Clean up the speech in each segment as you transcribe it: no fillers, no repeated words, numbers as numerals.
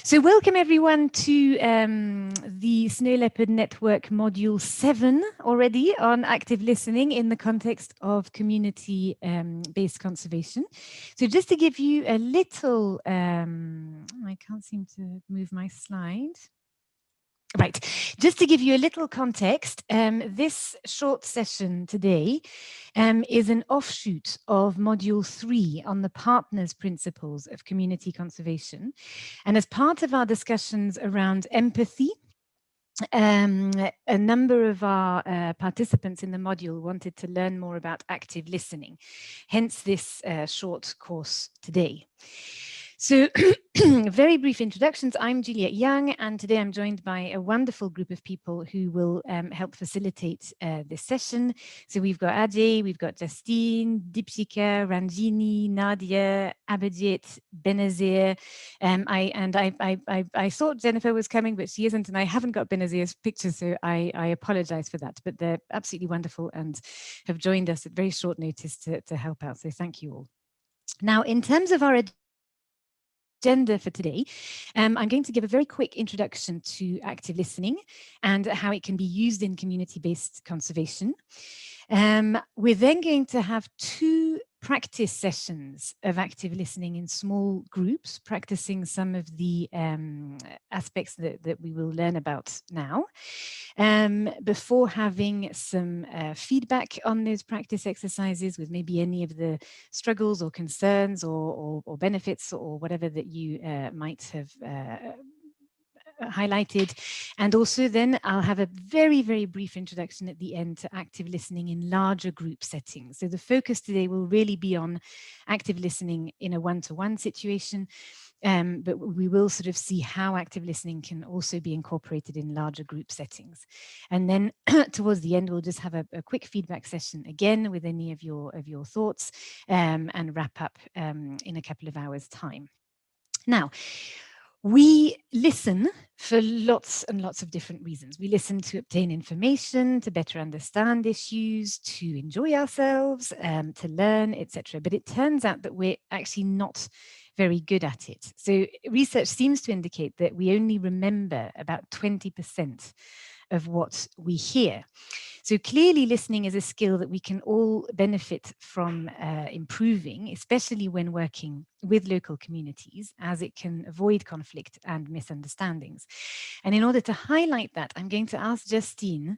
So welcome everyone to the Snow Leopard Network Module 7 already on active listening in the context of community-based conservation. So just to give you a little, I can't seem to move my slide. Right, just to give you a little context, this short session today is an offshoot of Module 3 on the partners principles of community conservation. And as part of our discussions around empathy, a number of our participants in the module wanted to learn more about active listening, hence this short course today. So very brief introductions. I'm Juliet Young, and today I'm joined by a wonderful group of people who will help facilitate this session. So we've got Ajay, we've got Justine, Deepshika, Ranjini, Nadia, Abhijit, Benazir. I thought Jennifer was coming, but she isn't, and I haven't got Benazir's picture, so I apologize for that. But they're absolutely wonderful and have joined us at very short notice to help out. So thank you all. Now, in terms of our agenda for today, I'm going to give a very quick introduction to active listening and how it can be used in community-based conservation. We're then going to have 2 practice sessions of active listening in small groups, practicing some of the aspects that we will learn about now, before having some feedback on those practice exercises with maybe any of the struggles or concerns or benefits or whatever that you might have highlighted. And also then I'll have a very, very brief introduction at the end to active listening in larger group settings. So the focus today will really be on active listening in a one-to-one situation, but we will sort of see how active listening can also be incorporated in larger group settings. And then towards the end, we'll just have a quick feedback session again with any of your thoughts, and wrap up in a couple of hours' time. Now, we listen for lots and lots of different reasons. We listen to obtain information, to better understand issues, to enjoy ourselves, to learn, etc. But it turns out that we're actually not very good at it. So research seems to indicate that we only remember about 20% of what we hear. So clearly listening is a skill that we can all benefit from improving, especially when working with local communities, as it can avoid conflict and misunderstandings. And in order to highlight that, I'm going to ask Justine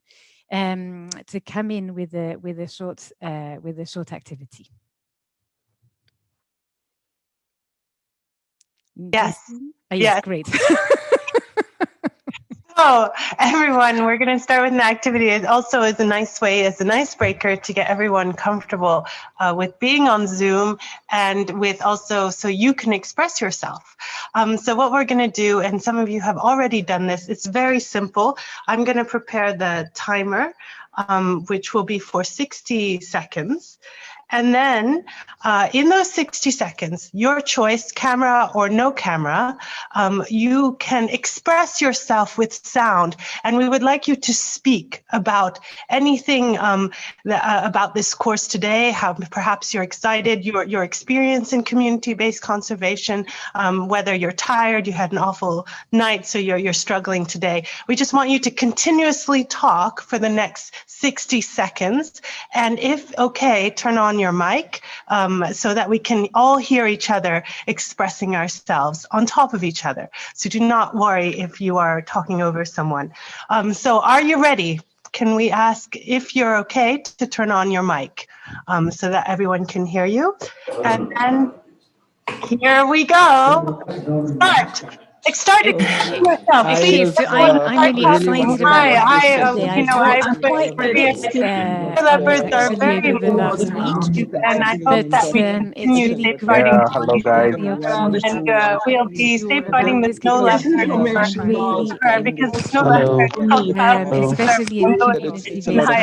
to come in with a short activity. Yes. Yes, great. So everyone, we're going to start with an activity. It also is a nice way, as an icebreaker, to get everyone comfortable with being on Zoom, and with also so you can express yourself. So what we're going to do, and some of you have already done this, it's very simple. I'm going to prepare the timer, which will be for 60 seconds. And then in those 60 seconds, your choice, camera or no camera, you can express yourself with sound. And we would like you to speak about anything about this course today, how perhaps you're excited, your experience in community-based conservation, whether you're tired, you had an awful night, so you're struggling today. We just want you to continuously talk for the next 60 seconds. And if okay, turn on your mic so that we can all hear each other expressing ourselves on top of each other. So do not worry if you are talking over someone. So are you ready? Can we ask if you're okay to turn on your mic so that everyone can hear you? And then here we go. Start. Start expressing yourself. Please. So I'm really excited about this. You know, I've quite leopards are very over the last week, and I hope that we continue safeguarding. Hello guys. And we'll be safeguarding the snow leopard because the snow leopard helps out, especially in community-based I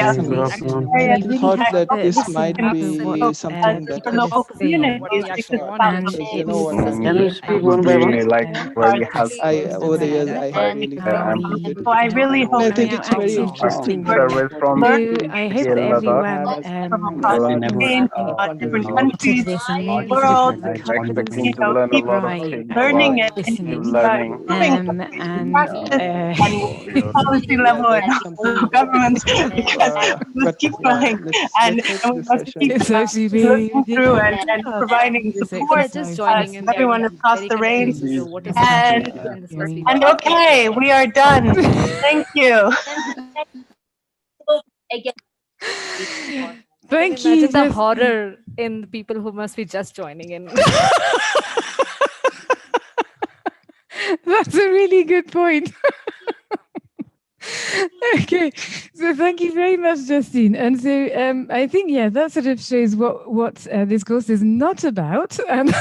thought that this might be something that for local communities, because Can we speak one by one? Like where we over the years, I have really found it So I really difficult. hope I that think it's very interesting. I hope that everyone from across Spain, different countries, this and the really sort of world, have the confidence you to know, keep try learning and listening, improving and practice and policy level and governments because we must keep trying and we must keep it's actually looking really through and providing this support exercise. to everyone across the range. Very And okay, we are done. Thank you. Thank you. Imagine the horror in the people who must be just joining in. That's a really good point. Okay, so thank you very much, Justine. And so I think, yeah, that sort of shows what this course is not about, and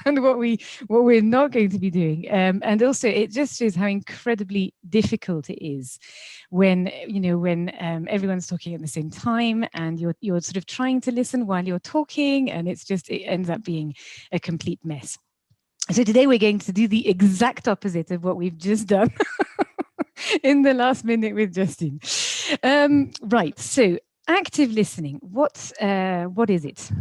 and what we're not going to be doing. And also, it just shows how incredibly difficult it is when everyone's talking at the same time, and you're sort of trying to listen while you're talking, and it ends up being a complete mess. So today we're going to do the exact opposite of what we've just done in the last minute with Justine. Right, so active listening, what is it?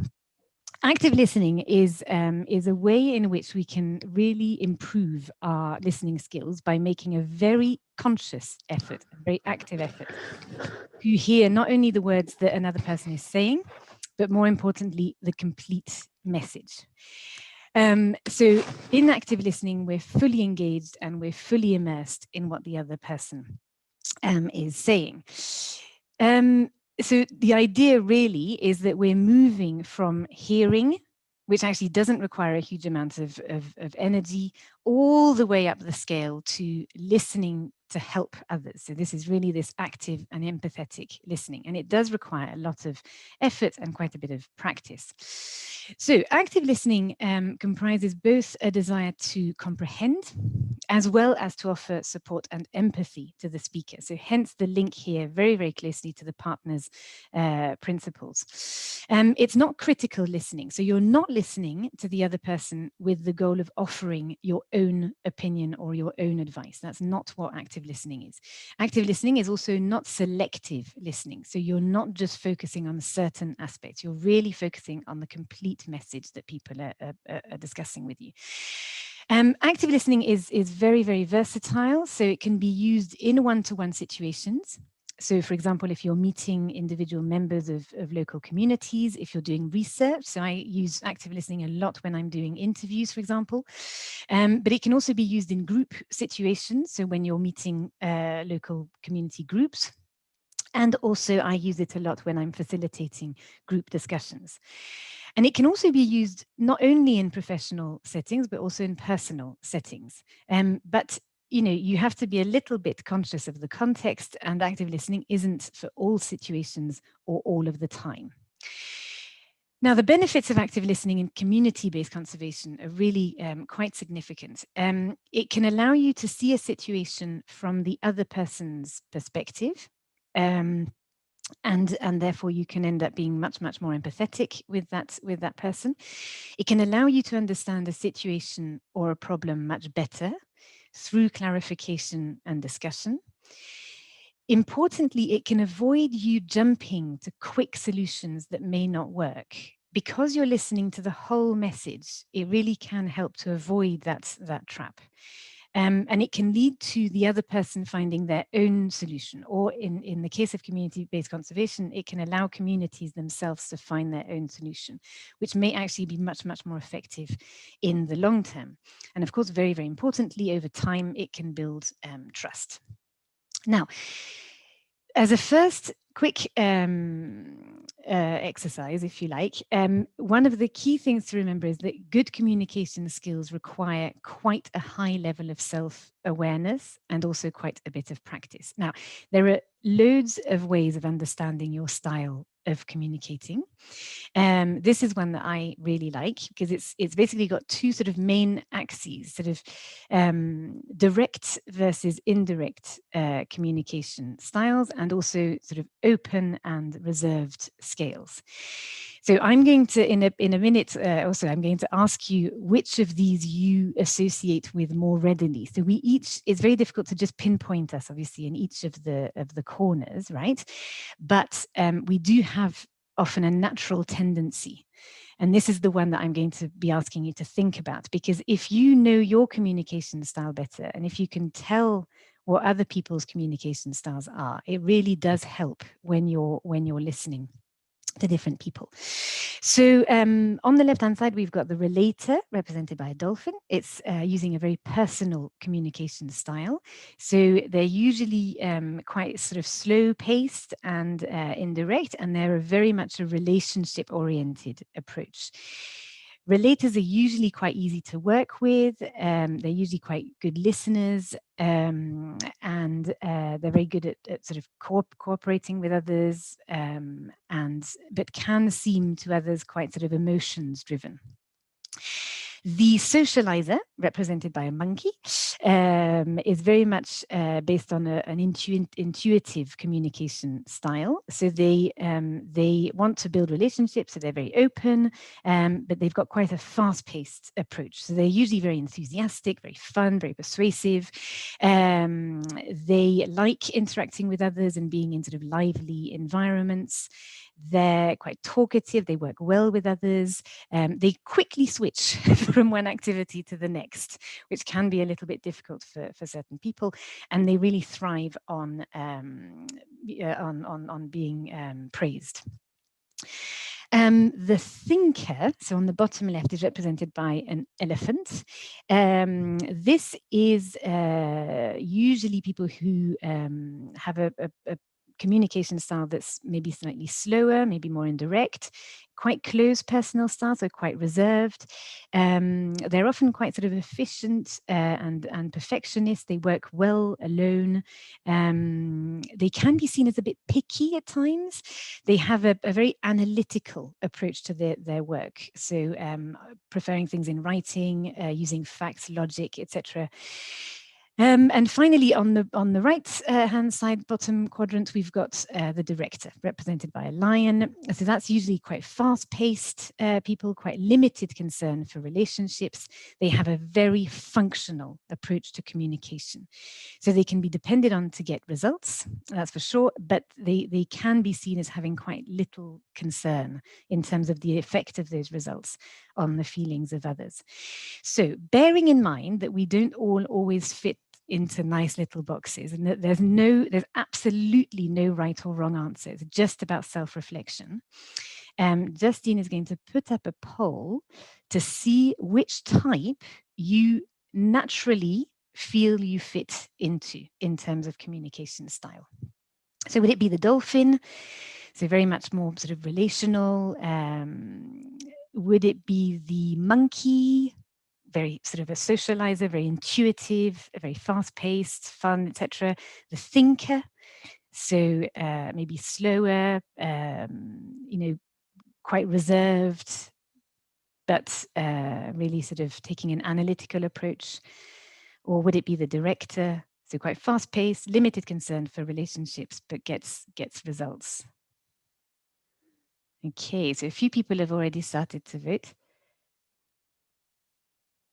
Active listening is a way in which we can really improve our listening skills by making a very conscious effort, a very active effort, to hear not only the words that another person is saying, but more importantly, the complete message. So in active listening, we're fully engaged and we're fully immersed in what the other person is saying. So the idea really is that we're moving from hearing, which actually doesn't require a huge amount of energy, all the way up the scale to listening to help others. So this is really this active and empathetic listening, and it does require a lot of effort and quite a bit of practice. So active listening comprises both a desire to comprehend as well as to offer support and empathy to the speaker. So hence the link here very, very closely to the partner's principles. It's not critical listening. So you're not listening to the other person with the goal of offering your own opinion or your own advice. That's not what active listening is. Active listening is also not selective listening. So you're not just focusing on certain aspects. You're really focusing on the complete message that people are discussing with you. Active listening is very, very versatile. So it can be used in one-to-one situations. So for example, if you're meeting individual members of local communities, if you're doing research, so I use active listening a lot when I'm doing interviews, for example, but it can also be used in group situations. So when you're meeting local community groups, and also I use it a lot when I'm facilitating group discussions. And it can also be used not only in professional settings, but also in personal settings. But you have to be a little bit conscious of the context, and active listening isn't for all situations or all of the time. Now, the benefits of active listening in community-based conservation are really quite significant. It can allow you to see a situation from the other person's perspective, and therefore you can end up being much, much more empathetic with that person. It can allow you to understand a situation or a problem much better through clarification and discussion. Importantly, it can avoid you jumping to quick solutions that may not work. Because you're listening to the whole message, it really can help to avoid that trap. And it can lead to the other person finding their own solution, or in the case of community-based conservation, it can allow communities themselves to find their own solution, which may actually be much, much more effective in the long term. And of course, very, very importantly, over time, it can build trust. Now, as a first quick exercise, if you like, one of the key things to remember is that good communication skills require quite a high level of self-awareness and also quite a bit of practice. Now, there are loads of ways of understanding your style of communicating. This is one that I really like because it's basically got two sort of main axes, sort of direct versus indirect communication styles, and also sort of open and reserved scales. So I'm going to, in a minute also, I'm going to ask you which of these you associate with more readily. So we each, it's very difficult to just pinpoint us, obviously, in each of the corners, right? But we do have often a natural tendency. And this is the one that I'm going to be asking you to think about, because if you know your communication style better, and if you can tell what other people's communication styles are, it really does help when you're listening to different people. So on the left-hand side, we've got the relator, represented by a dolphin. It's using a very personal communication style. So they're usually quite sort of slow-paced and indirect, and they're very much a relationship-oriented approach. Relators are usually quite easy to work with. They're usually quite good listeners, and they're very good at sort of cooperating with others, but can seem to others quite sort of emotions driven. The socializer, represented by a monkey, is very much based on an intuitive communication style. So they want to build relationships, so they're very open, but they've got quite a fast-paced approach. So they're usually very enthusiastic, very fun, very persuasive. They like interacting with others and being in sort of lively environments. They're quite talkative, they work well with others, they quickly switch from one activity to the next, which can be a little bit difficult for certain people, and they really thrive on being praised. The thinker, so on the bottom left, is represented by an elephant. This is usually people who have a communication style that's maybe slightly slower, maybe more indirect, quite close personal style, so quite reserved. They're often quite sort of efficient and perfectionist. They work well alone. They can be seen as a bit picky at times. They have a very analytical approach to their work, so preferring things in writing, using facts, logic, etc. And finally, on the right hand side, bottom quadrant, we've got the director, represented by a lion. So that's usually quite fast-paced people, quite limited concern for relationships. They have a very functional approach to communication. So they can be depended on to get results, that's for sure, but they can be seen as having quite little concern in terms of the effect of those results on the feelings of others. So bearing in mind that we don't all always fit into nice little boxes, and that there's absolutely no right or wrong answer. It's just about self-reflection. Justine is going to put up a poll to see which type you naturally feel you fit into in terms of communication style. So would it be the dolphin? So very much more sort of relational. Would it be the monkey? Very sort of a socializer, very intuitive, very fast-paced, fun, etc. The thinker, so maybe slower, quite reserved, but really sort of taking an analytical approach. Or would it be the director, so quite fast-paced, limited concern for relationships, but gets results? Okay, so a few people have already started to vote.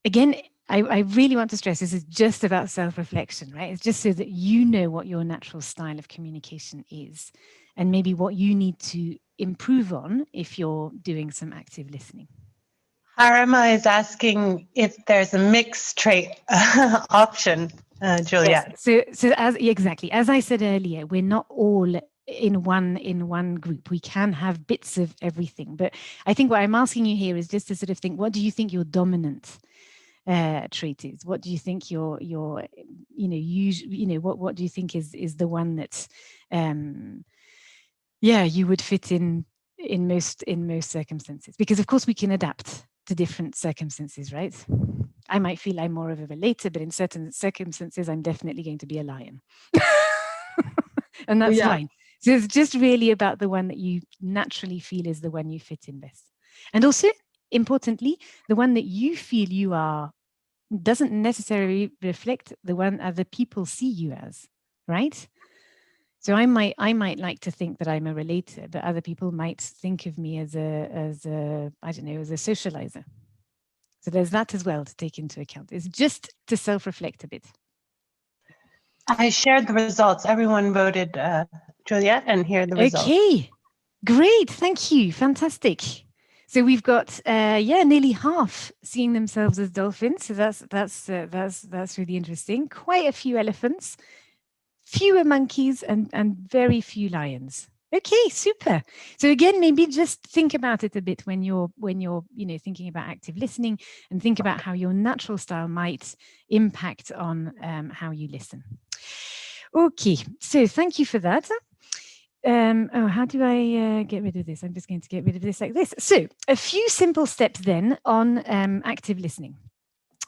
Again, I really want to stress this is just about self-reflection, right? It's just so that you know what your natural style of communication is and maybe what you need to improve on if you're doing some active listening. Harima is asking if there's a mixed trait option, Juliet. Yes. So exactly, as I said earlier, we're not all in one group. We can have bits of everything, but I think what I'm asking you here is just to sort of think, what do you think your dominant trait is? What do you think what do you think is the one that you would fit in most circumstances? Because of course we can adapt to different circumstances, right? I might feel I'm more of a relator, but in certain circumstances I'm definitely going to be a lion. And that's fine. So it's just really about the one that you naturally feel is the one you fit in best. And also, importantly, the one that you feel you are doesn't necessarily reflect the one other people see you as, right? So I might like to think that I'm a relator, but other people might think of me as a I don't know, as a socializer. So there's that as well to take into account. It's just to self-reflect a bit. I shared the results. Everyone voted Juliet, and here are the results. Okay, great, thank you, fantastic. So we've got nearly half seeing themselves as dolphins. So that's really interesting. Quite a few elephants, fewer monkeys, and very few lions. Okay, super. So again, maybe just think about it a bit when you're thinking about active listening, and think about how your natural style might impact on how you listen. Okay, so thank you for that. How do I get rid of this? I'm just going to get rid of this like this. So a few simple steps then on active listening.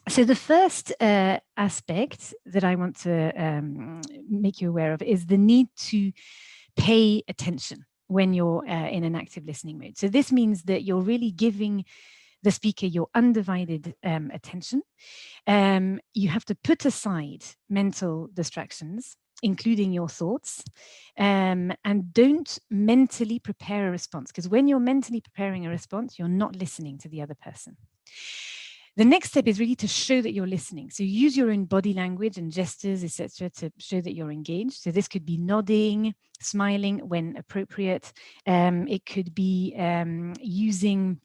So the first aspect that I want to make you aware of is the need to pay attention when you're in an active listening mode. So this means that you're really giving the speaker your undivided attention. You have to put aside mental distractions, including your thoughts, and don't mentally prepare a response, because when you're mentally preparing a response, you're not listening to the other person. The next step is really to show that you're listening. So use your own body language and gestures, etc., to show that you're engaged. So this could be nodding, smiling when appropriate. It could be using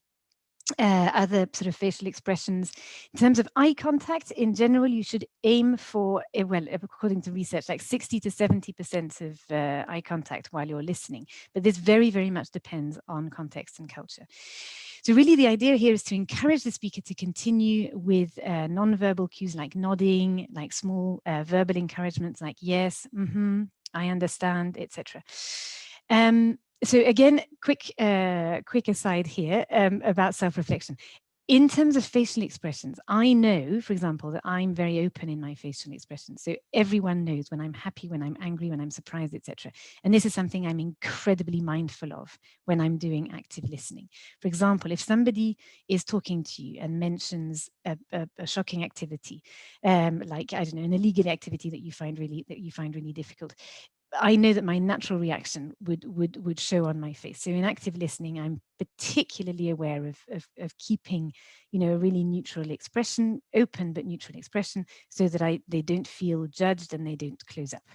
other sort of facial expressions. In terms of eye contact, in general, you should aim for, well, according to research, like 60 to 70% of eye contact while you're listening. But this very, very much depends on context and culture. So really the idea here is to encourage the speaker to continue with non-verbal cues like nodding, like small verbal encouragements like yes, I understand, etc. So again, quick aside here about self-reflection. In terms of facial expressions, I know, for example, that I'm very open in my facial expressions. So everyone knows when I'm happy, when I'm angry, when I'm surprised, etc. And this is something I'm incredibly mindful of when I'm doing active listening. For example, if somebody is talking to you and mentions a shocking activity, like, I don't know, an illegal activity that you find really difficult, I know that my natural reaction would show on my face. So in active listening, I'm particularly aware of keeping, a really neutral expression, open but neutral expression, so that they don't feel judged and they don't close up.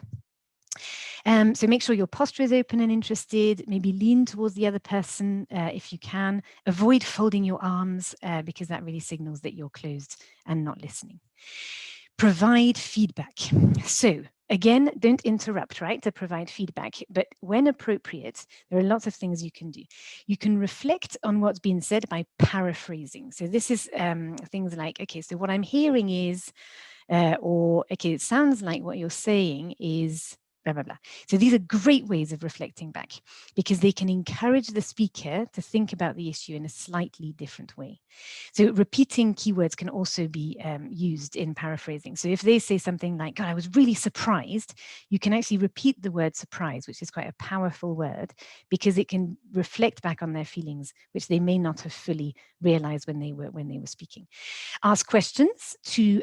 So make sure your posture is open and interested. Maybe lean towards the other person if you can. Avoid folding your arms because that really signals that you're closed and not listening. Provide feedback. So again, don't interrupt, right, to provide feedback. But when appropriate, there are lots of things you can do. You can reflect on what's been said by paraphrasing. So this is things like, okay, so what I'm hearing is, or okay, it sounds like what you're saying is blah, blah, blah. So these are great ways of reflecting back because they can encourage the speaker to think about the issue in a slightly different way. So repeating keywords can also be used in paraphrasing. So if they say something like, God, I was really surprised, you can actually repeat the word surprise, which is quite a powerful word because it can reflect back on their feelings, which they may not have fully realized when they were speaking. Ask questions to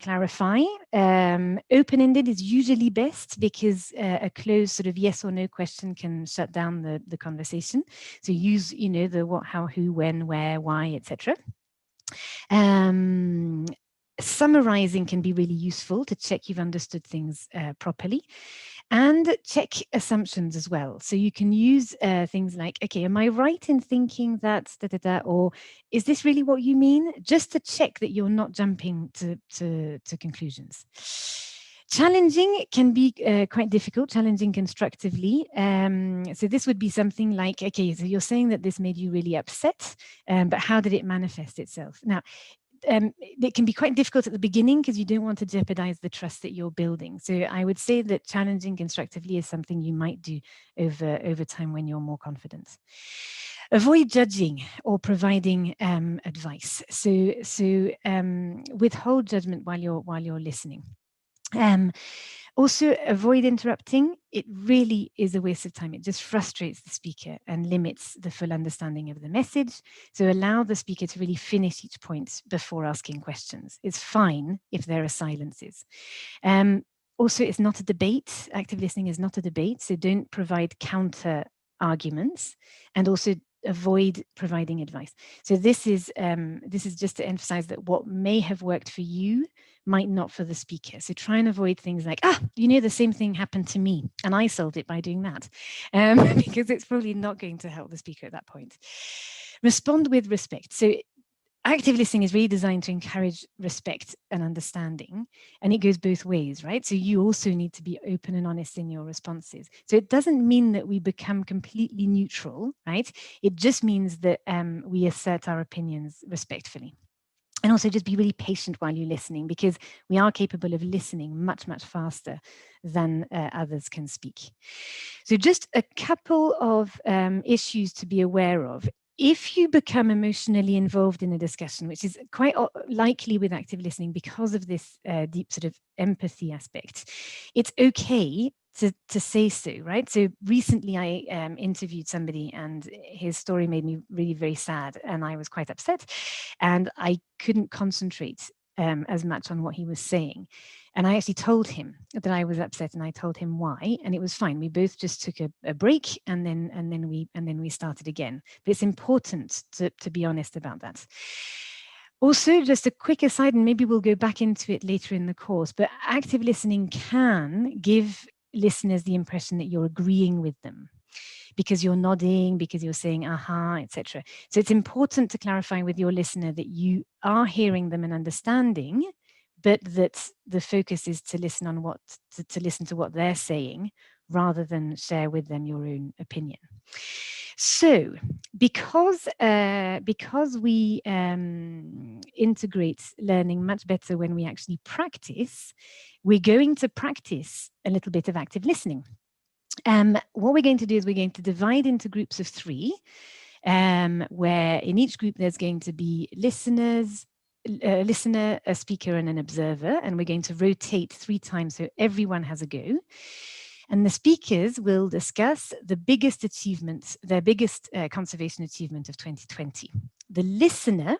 clarify. Open-ended is usually best because a closed sort of yes or no question can shut down the conversation. So use, the what, how, who, when, where, why, etc. Summarizing can be really useful to check you've understood things properly, and check assumptions as well. So you can use things like, okay, am I right in thinking that or is this really what you mean? Just to check that you're not jumping to conclusions. Challenging can be quite difficult, challenging constructively. So this would be something like, okay, so you're saying that this made you really upset, but how did it manifest itself? Now, it can be quite difficult at the beginning because you don't want to jeopardize the trust that you're building. So I would say that challenging constructively is something you might do over time when you're more confident. Avoid judging or providing advice. So withhold judgment while you're listening. Also, avoid interrupting. It really is a waste of time. It just frustrates the speaker and limits the full understanding of the message. So allow the speaker to really finish each point before asking questions. It's fine if there are silences. Also, it's not a debate. Active listening is not a debate, so don't provide counter arguments, and also avoid providing advice. So this is just to emphasize that what may have worked for you might not for the speaker. So try and avoid things like, the same thing happened to me and I solved it by doing that, because it's probably not going to help the speaker at that point. Respond with respect. So active listening is really designed to encourage respect and understanding, and it goes both ways, right? So you also need to be open and honest in your responses. So it doesn't mean that we become completely neutral, right? It just means that we assert our opinions respectfully. And also just be really patient while you're listening, because we are capable of listening much, much faster than others can speak. So just a couple of issues to be aware of. If you become emotionally involved in a discussion, which is quite likely with active listening because of this deep sort of empathy aspect, it's okay to say so, right? So recently I interviewed somebody and his story made me really very sad, and I was quite upset, and I couldn't concentrate as much on what he was saying. And I actually told him that I was upset, and I told him why, and it was fine. We both just took a break, and then we started again. But it's important to be honest about that. Also, just a quick aside, and maybe we'll go back into it later in the course, but active listening can give listeners the impression that you're agreeing with them, because you're nodding, because you're saying aha, etc. So it's important to clarify with your listener that you are hearing them and understanding, but that the focus is to listen on to listen to what they're saying, rather than share with them your own opinion. So because we integrate learning much better when we actually practice, we're going to practice a little bit of active listening. What we're going to do is we're going to divide into groups of 3, where in each group there's going to be a listener, a speaker, and an observer, and we're going to rotate 3 times so everyone has a go. And the speakers will discuss the biggest achievements, their biggest conservation achievement of 2020. The listener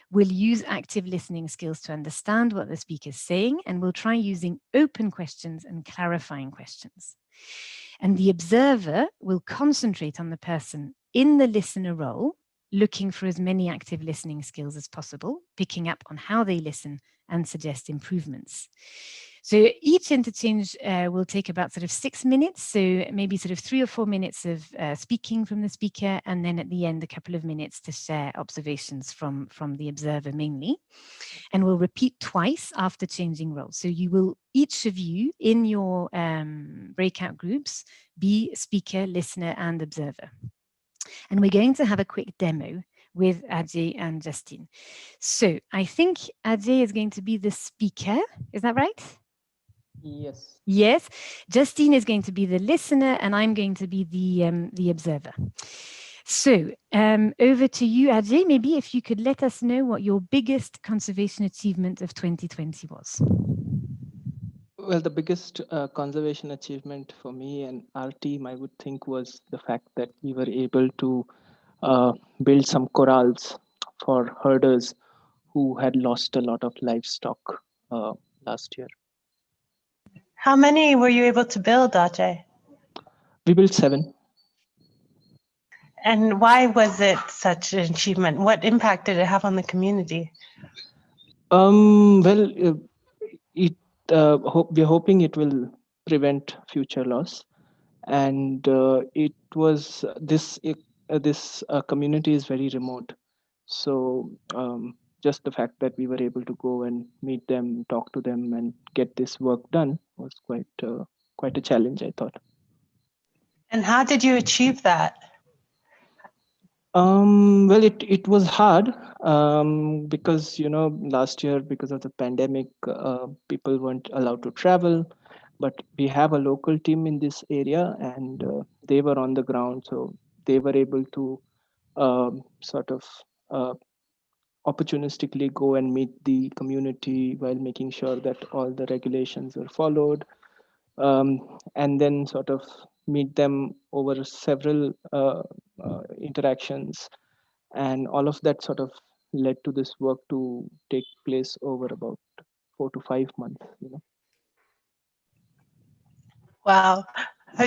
will use active listening skills to understand what the speaker is saying, and will try using open questions and clarifying questions. And the observer will concentrate on the person in the listener role, looking for as many active listening skills as possible, picking up on how they listen and suggest improvements. So each interchange will take about sort of 6 minutes, so maybe sort of 3 or 4 minutes of speaking from the speaker, and then at the end a couple of minutes to share observations from the observer mainly. And we'll repeat twice after changing roles. So you will, each of you in your breakout groups, be speaker, listener, and observer. And we're going to have a quick demo with Ajay and Justine. So I think Ajay is going to be the speaker. Is that right? Yes. Yes. Justine is going to be the listener, and I'm going to be the observer. So over to you, Ajay. Maybe if you could let us know what your biggest conservation achievement of 2020 was. Well, the biggest conservation achievement for me and our team, I would think, was the fact that we were able to build some corrals for herders who had lost a lot of livestock last year. How many were you able to build, Ajay? We built 7. And why was it such an achievement? What impact did it have on the community? Well, we're hoping it will prevent future loss, and it was this community is very remote, so just the fact that we were able to go and meet them, talk to them, and get this work done was quite a challenge, I thought. And how did you achieve that? Well, it was hard because last year, because of the pandemic, people weren't allowed to travel. But we have a local team in this area, and they were on the ground, so they were able to sort of opportunistically go and meet the community while making sure that all the regulations were followed, and then sort of meet them over several interactions, and all of that sort of led to this work to take place over about 4 to 5 months. Wow.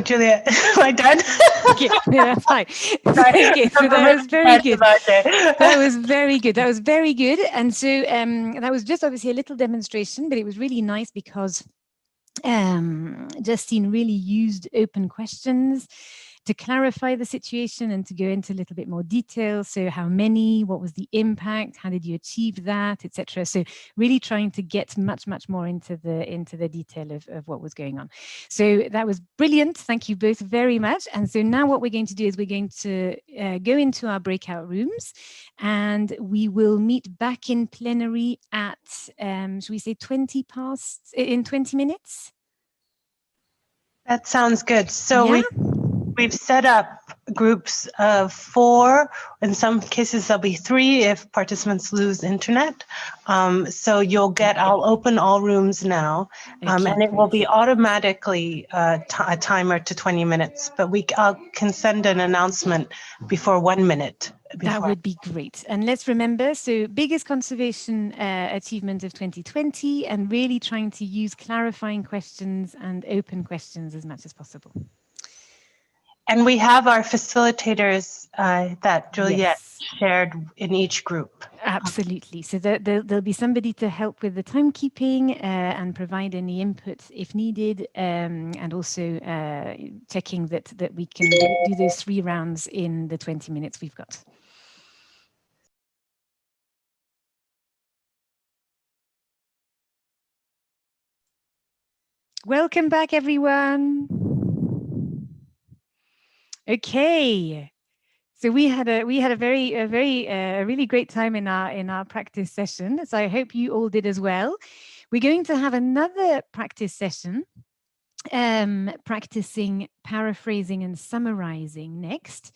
Juliet, am I done? Okay, yeah, fine. Sorry. Okay, so that was very good. That That was very good. That was very good. And so that was just obviously a little demonstration, but it was really nice because Justine really used open questions to clarify the situation and to go into a little bit more detail. So how many, what was the impact, how did you achieve that, etc. So really trying to get much more into the detail of what was going on. So that was brilliant. Thank you both very much. And so now what we're going to do is we're going to go into our breakout rooms, and we will meet back in plenary at should we say 20 minutes? That sounds good. So Yeah. we've set up groups of 4. In some cases, there'll be 3 if participants lose internet. So you'll get, I'll open all rooms now, Okay, and it will great. be automatically a timer to 20 minutes, but I can send an announcement before 1 minute. That would be great. And let's remember, so biggest conservation achievement of 2020, and really trying to use clarifying questions and open questions as much as possible. And we have our facilitators that Juliet shared in each group. Absolutely. So there'll be somebody to help with the timekeeping and provide any input if needed, and also checking that we can do those 3 rounds in the 20 minutes we've got. Welcome back, everyone. Okay. So we had a really great time in our practice session. So I hope you all did as well. We're going to have another practice session, practicing paraphrasing and summarizing next.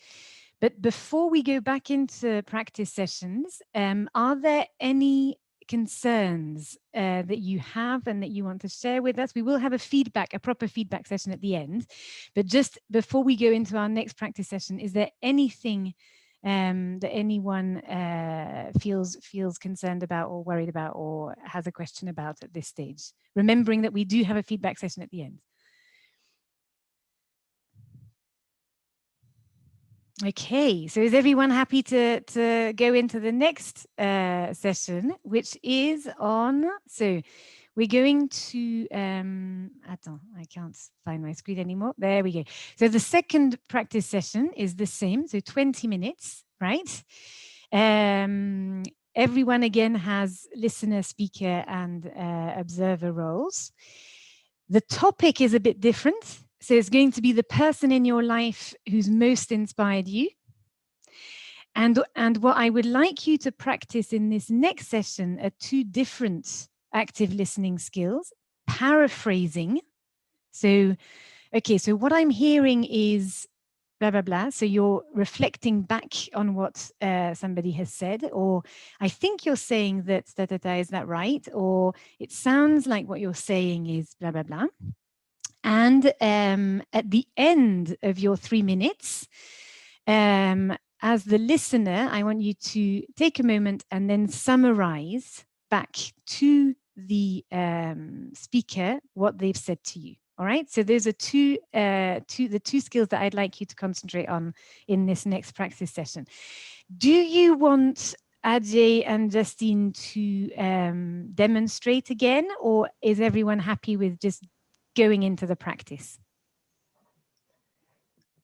But before we go back into practice sessions, are there any concerns that you have and that you want to share with us? We will have a proper feedback session at the end, but just before we go into our next practice session, is there anything that anyone feels concerned about or worried about or has a question about at this stage? Remembering that we do have a feedback session at the end. Okay, so is everyone happy to go into the next session, which is on, so we're going to, attends, I can't find my screen anymore. There we go. So the second practice session is the same, so 20 minutes, right? Everyone again has listener, speaker, and observer roles. The topic is a bit different. So it's going to be the person in your life who's most inspired you. And what I would like you to practice in this next session are 2 different active listening skills. Paraphrasing. So, okay, so what I'm hearing is blah, blah, blah. So you're reflecting back on what somebody has said, or I think you're saying that da, da, da, is that right? Or it sounds like what you're saying is blah, blah, blah. And at the end of your 3 minutes, as the listener, I want you to take a moment and then summarize back to the speaker what they've said to you. All right, so those are the two skills that I'd like you to concentrate on in this next practice session. Do you want Ajay and Justine to demonstrate again, or is everyone happy with just going into the practice?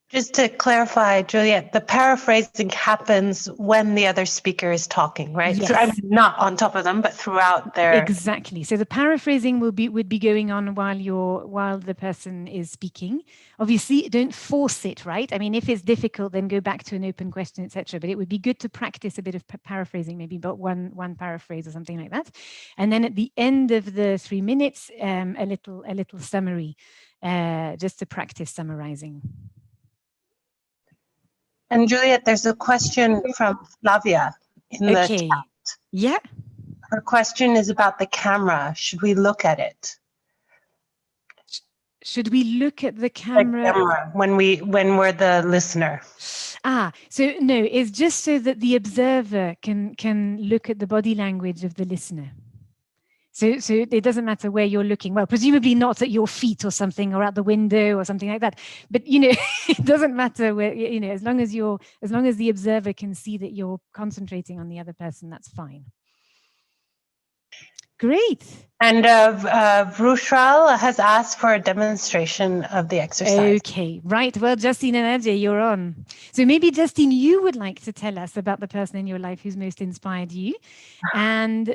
Just to clarify, Juliet, the paraphrasing happens when the other speaker is talking, right? Yes. So I'm not on top of them, but throughout their... Exactly. So the paraphrasing would be going on while the person is speaking. Obviously, don't force it, right? I mean, if it's difficult, then go back to an open question, etc. But it would be good to practice a bit of paraphrasing, maybe about one paraphrase or something like that. And then at the end of the 3 minutes, a little summary, just to practice summarizing. And Juliet, there's a question from Flavia in the chat. Yeah. Her question is about the camera. Should we look at it? Should we look at the camera? The camera when we're the listener. So no, it's just so that the observer can look at the body language of the listener. So it doesn't matter where you're looking. Well, presumably not at your feet or something, or out the window or something like that. But it doesn't matter where, as long as the observer can see that you're concentrating on the other person, that's fine. Great. And Vrushal has asked for a demonstration of the exercise. Okay, right. Well, Justine and Ajay, you're on. So maybe, Justine, you would like to tell us about the person in your life who's most inspired you, and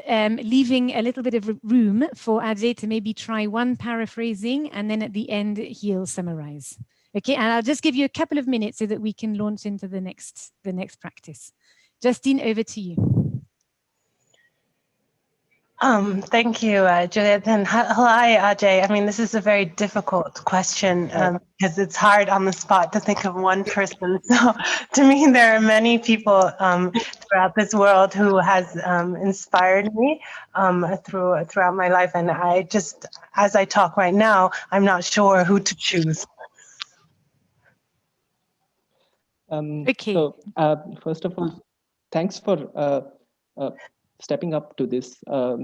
leaving a little bit of room for Ajay to maybe try one paraphrasing, and then at the end, he'll summarize. Okay, and I'll just give you a couple of minutes so that we can launch into the next practice. Justine, over to you. Thank you, Juliet. And hi, Ajay. I mean, this is a very difficult question because it's hard on the spot to think of one person. So to me, there are many people throughout this world who has inspired me throughout my life. And I just, as I talk right now, I'm not sure who to choose. Okay. So first of all, thanks for stepping up to this,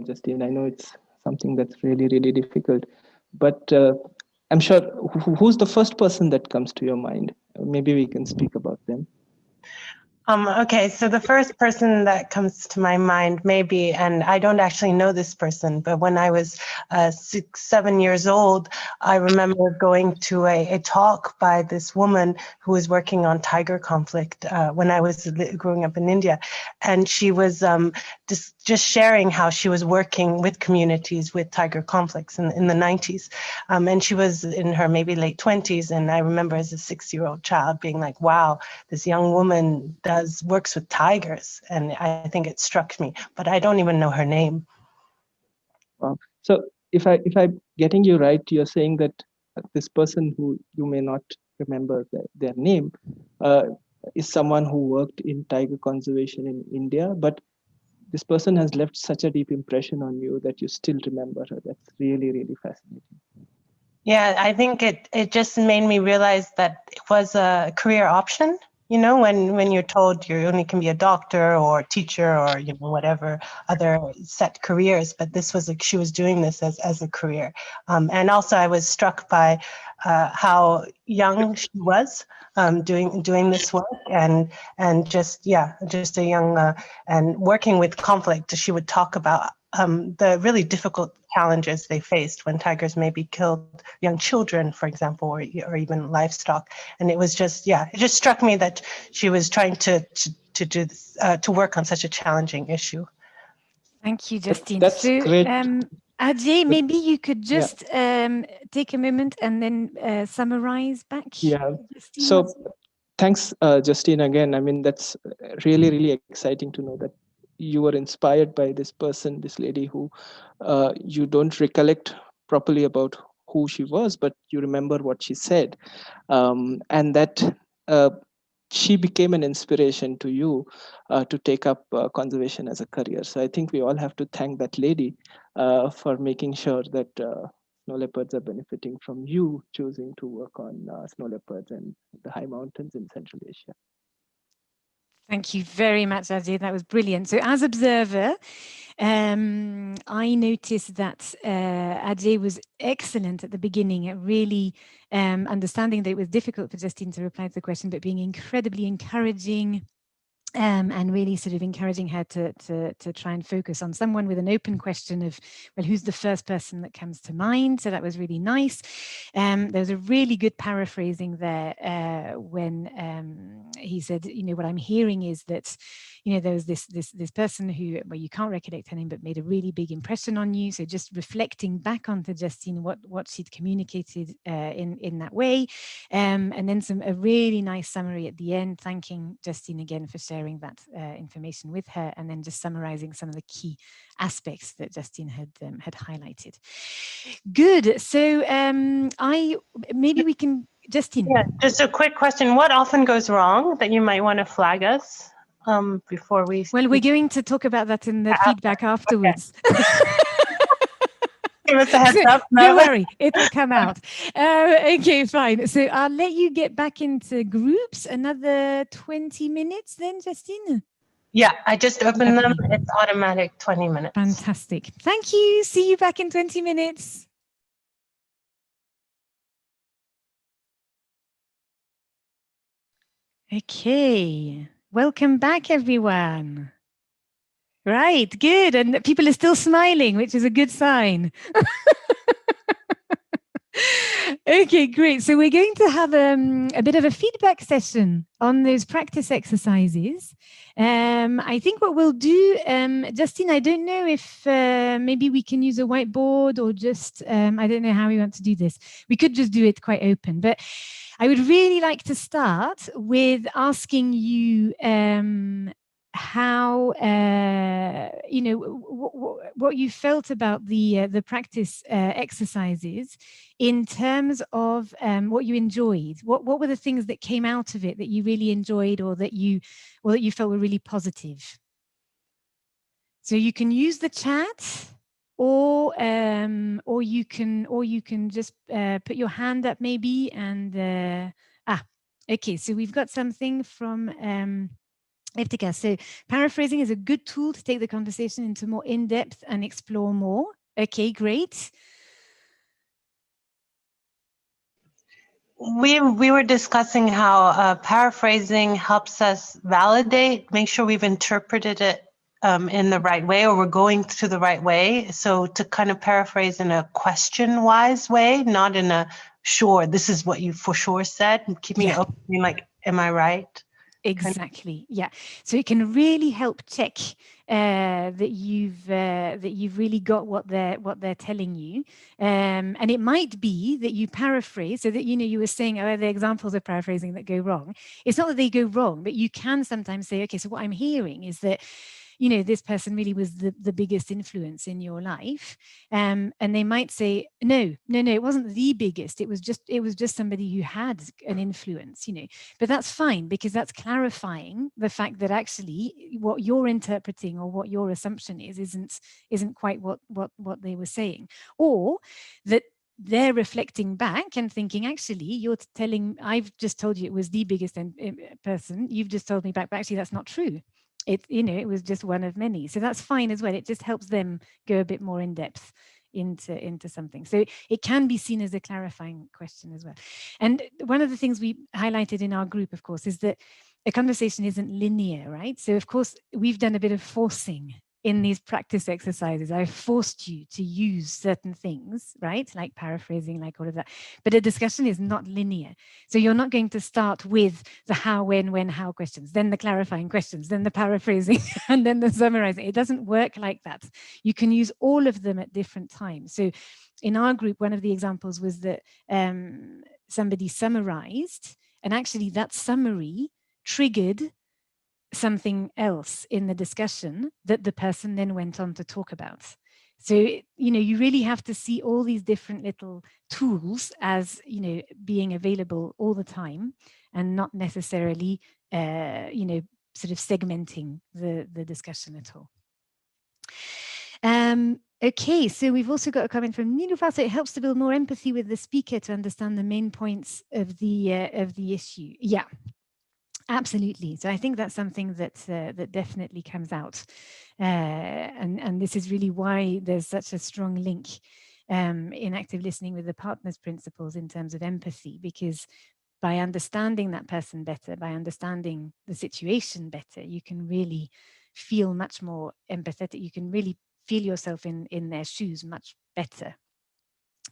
Justine. I know it's something that's really, really difficult, but I'm sure who's the first person that comes to your mind? Maybe we can speak about them. Okay, so the first person that comes to my mind maybe, and I don't actually know this person, but when I was 6, 7 years old, I remember going to a talk by this woman who was working on tiger conflict when I was growing up in India. And she was just sharing how she was working with communities with tiger conflicts in the 90s. And she was in her maybe late 20s. And I remember as a 6-year-old child being like, wow, this young woman works with tigers, and I think it struck me, but I don't even know her name. Wow. So if I'm getting you right, you're saying that this person who you may not remember their name is someone who worked in tiger conservation in India, but this person has left such a deep impression on you that you still remember her. That's really, really fascinating. Yeah, I think it just made me realize that it was a career option. When you're told you only can be a doctor or teacher or whatever other set careers, but this was she was doing this as a career, and also I was struck by how young she was doing this work, and just a young and working with conflict. She would talk about the really difficult challenges they faced when tigers maybe killed young children, for example, or even livestock. And it was just, it just struck me that she was trying to do this, to work on such a challenging issue. Thank you, Justine. That's great. Ajay, maybe you could just take a moment and then summarize back. Yeah. Justine, so thanks, Justine, again. I mean, that's really, really exciting to know that you were inspired by this person, this lady who you don't recollect properly about who she was, but you remember what she said. And that she became an inspiration to you to take up conservation as a career. So I think we all have to thank that lady for making sure that snow leopards are benefiting from you choosing to work on snow leopards and the high mountains in Central Asia. Thank you very much, Ajay. That was brilliant. So as observer, I noticed that Ajay was excellent at the beginning at really understanding that it was difficult for Justine to reply to the question, but being incredibly encouraging, and really sort of encouraging her to try and focus on someone with an open question of, well, who's the first person that comes to mind? So that was really nice. There was a really good paraphrasing there when he said, what I'm hearing is that, there was this person who, well, you can't recollect her name, but made a really big impression on you. So just reflecting back onto Justine what she'd communicated in that way, and then a really nice summary at the end, thanking Justine again for sharing that information with her, and then just summarizing some of the key aspects that Justine had highlighted. Good. So maybe we can, Justine. Yeah, just a quick question. What often goes wrong that you might want to flag us before we... Well, we're going to talk about that in the feedback afterwards. Okay. Give us a heads up. Don't worry, it will come out. Okay, fine. So I'll let you get back into groups. Another 20 minutes then, Justine? Yeah, I just opened them. Okay. It's automatic 20 minutes. Fantastic. Thank you. See you back in 20 minutes. Okay. Welcome back, everyone. Right, good. And people are still smiling, which is a good sign. Okay, great. So we're going to have a bit of a feedback session on those practice exercises. I think what we'll do, Justine, I don't know if maybe we can use a whiteboard or just, I don't know how we want to do this. We could just do it quite open, but I would really like to start with asking you how you know what you felt about the practice exercises in terms of what you enjoyed. What were the things that came out of it that you really enjoyed, or that you felt were really positive? So you can use the chat, or you can just put your hand up maybe, and okay. So we've got something from Evtika. So paraphrasing is a good tool to take the conversation into more in-depth and explore more. Okay, great. We were discussing how paraphrasing helps us validate, make sure we've interpreted it in the right way, or we're going to the right way. So to kind of paraphrase in a question-wise way, not in a sure, this is what you for sure said, keeping it open, being like, am I right? Exactly. Yeah. So it can really help check that you've really got what they're telling you, and it might be that you paraphrase, so that you were saying, oh, the examples of paraphrasing that go wrong. It's not that they go wrong, but you can sometimes say, okay, so what I'm hearing is that this person really was the biggest influence in your life, and they might say, no, it wasn't the biggest. It was just somebody who had an influence, but that's fine, because that's clarifying the fact that actually what you're interpreting, or what your assumption isn't quite what they were saying, or that they're reflecting back and thinking, actually, you're telling, I've just told you it was the biggest person. You've just told me back, but actually that's not true. It was just one of many. So that's fine as well. It just helps them go a bit more in depth into something. So it can be seen as a clarifying question as well. And one of the things we highlighted in our group, of course, is that a conversation isn't linear, right? So of course, we've done a bit of forcing in these practice exercises. I've forced you to use certain things, right? Like paraphrasing, like all of that. But a discussion is not linear. So you're not going to start with the how, when, how questions, then the clarifying questions, then the paraphrasing, and then the summarizing. It doesn't work like that. You can use all of them at different times. So in our group, one of the examples was that somebody summarized, and actually that summary triggered something else in the discussion that the person then went on to talk about. So, you really have to see all these different little tools as, being available all the time, and not necessarily, sort of segmenting the discussion at all. Okay, so we've also got a comment from Nilufa. So it helps to build more empathy with the speaker to understand the main points of the issue. Yeah. Absolutely. So I think that's something that that definitely comes out, and this is really why there's such a strong link in active listening with the partners principles in terms of empathy, because by understanding that person better, by understanding the situation better, you can really feel much more empathetic. You can really feel yourself in their shoes much better.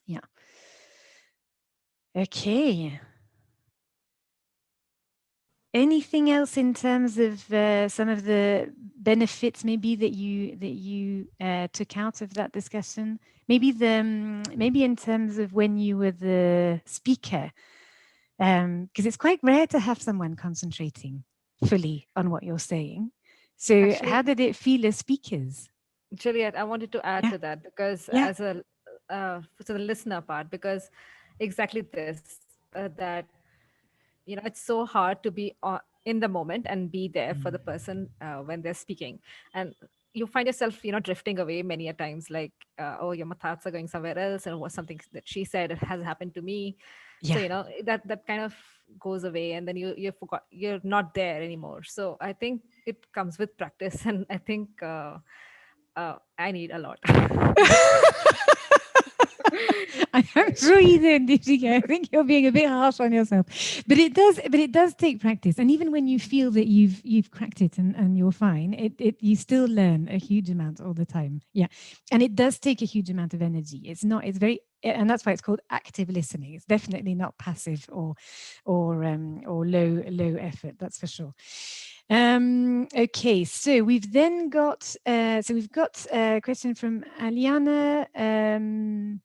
Yeah. Okay. Anything else in terms of some of the benefits maybe that you took out of that discussion? Maybe in terms of when you were the speaker, because it's quite rare to have someone concentrating fully on what you're saying. So Actually, how did it feel as speakers? Juliet, I wanted to add to that, because as a so the listener part, because exactly this, that it's so hard to be in the moment and be there for the person when they're speaking, and you find yourself drifting away many a times, like oh, your thoughts are going somewhere else, and was something that she said, it has happened to me. Yeah. So that kind of goes away, and then you're not there anymore. So I think it comes with practice, and I think I need a lot. I'm sure you did, Deepika. I think you're being a bit harsh on yourself, but it does take practice. And even when you feel that you've cracked it and you're fine, you still learn a huge amount all the time. Yeah, and it does take a huge amount of energy. It's very, and that's why it's called active listening. It's definitely not passive or low effort. That's for sure. Okay, so we've then got a question from Aliana.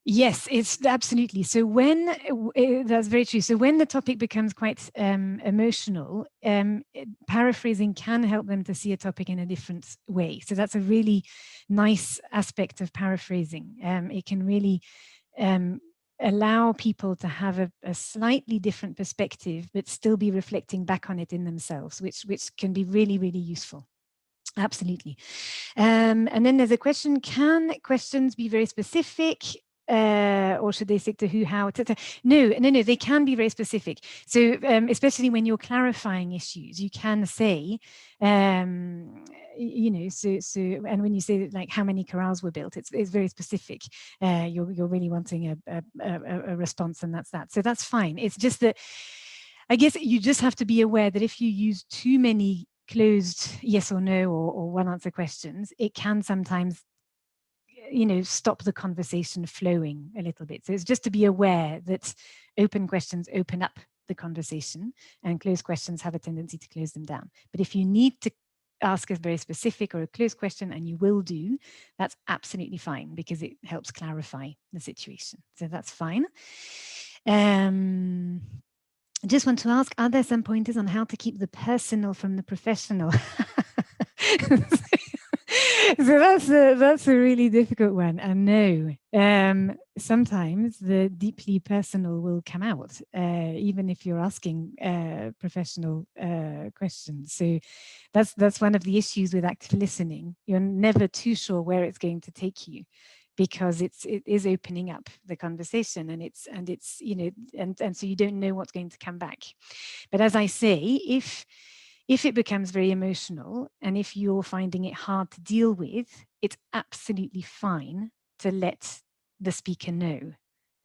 Yes, it's absolutely. So when that's very true. So when the topic becomes quite emotional, paraphrasing can help them to see a topic in a different way. So that's a really nice aspect of paraphrasing. It can really allow people to have a slightly different perspective, but still be reflecting back on it in themselves, which can be really, really useful. Absolutely. And then there's a question: can questions be very specific? Or should they stick to who, how? No, they can be very specific. So especially when you're clarifying issues, you can say, so and when you say like how many chorales were built, it's very specific. You're really wanting a response, and that's that. So that's fine. It's just that I guess you just have to be aware that if you use too many closed yes or no or one answer questions, it can sometimes stop the conversation flowing a little bit. So it's just to be aware that open questions open up the conversation and closed questions have a tendency to close them down. But if you need to ask a very specific or a closed question, and you will do, that's absolutely fine because it helps clarify the situation. So that's fine. I just want to ask, are there some pointers on how to keep the personal from the professional? So that's a really difficult one. And no, sometimes the deeply personal will come out, even if you're asking professional questions. So that's one of the issues with active listening. You're never too sure where it's going to take you, because it is opening up the conversation, and it's and so you don't know what's going to come back. But as I say, if it becomes very emotional and if you're finding it hard to deal with, it's absolutely fine to let the speaker know.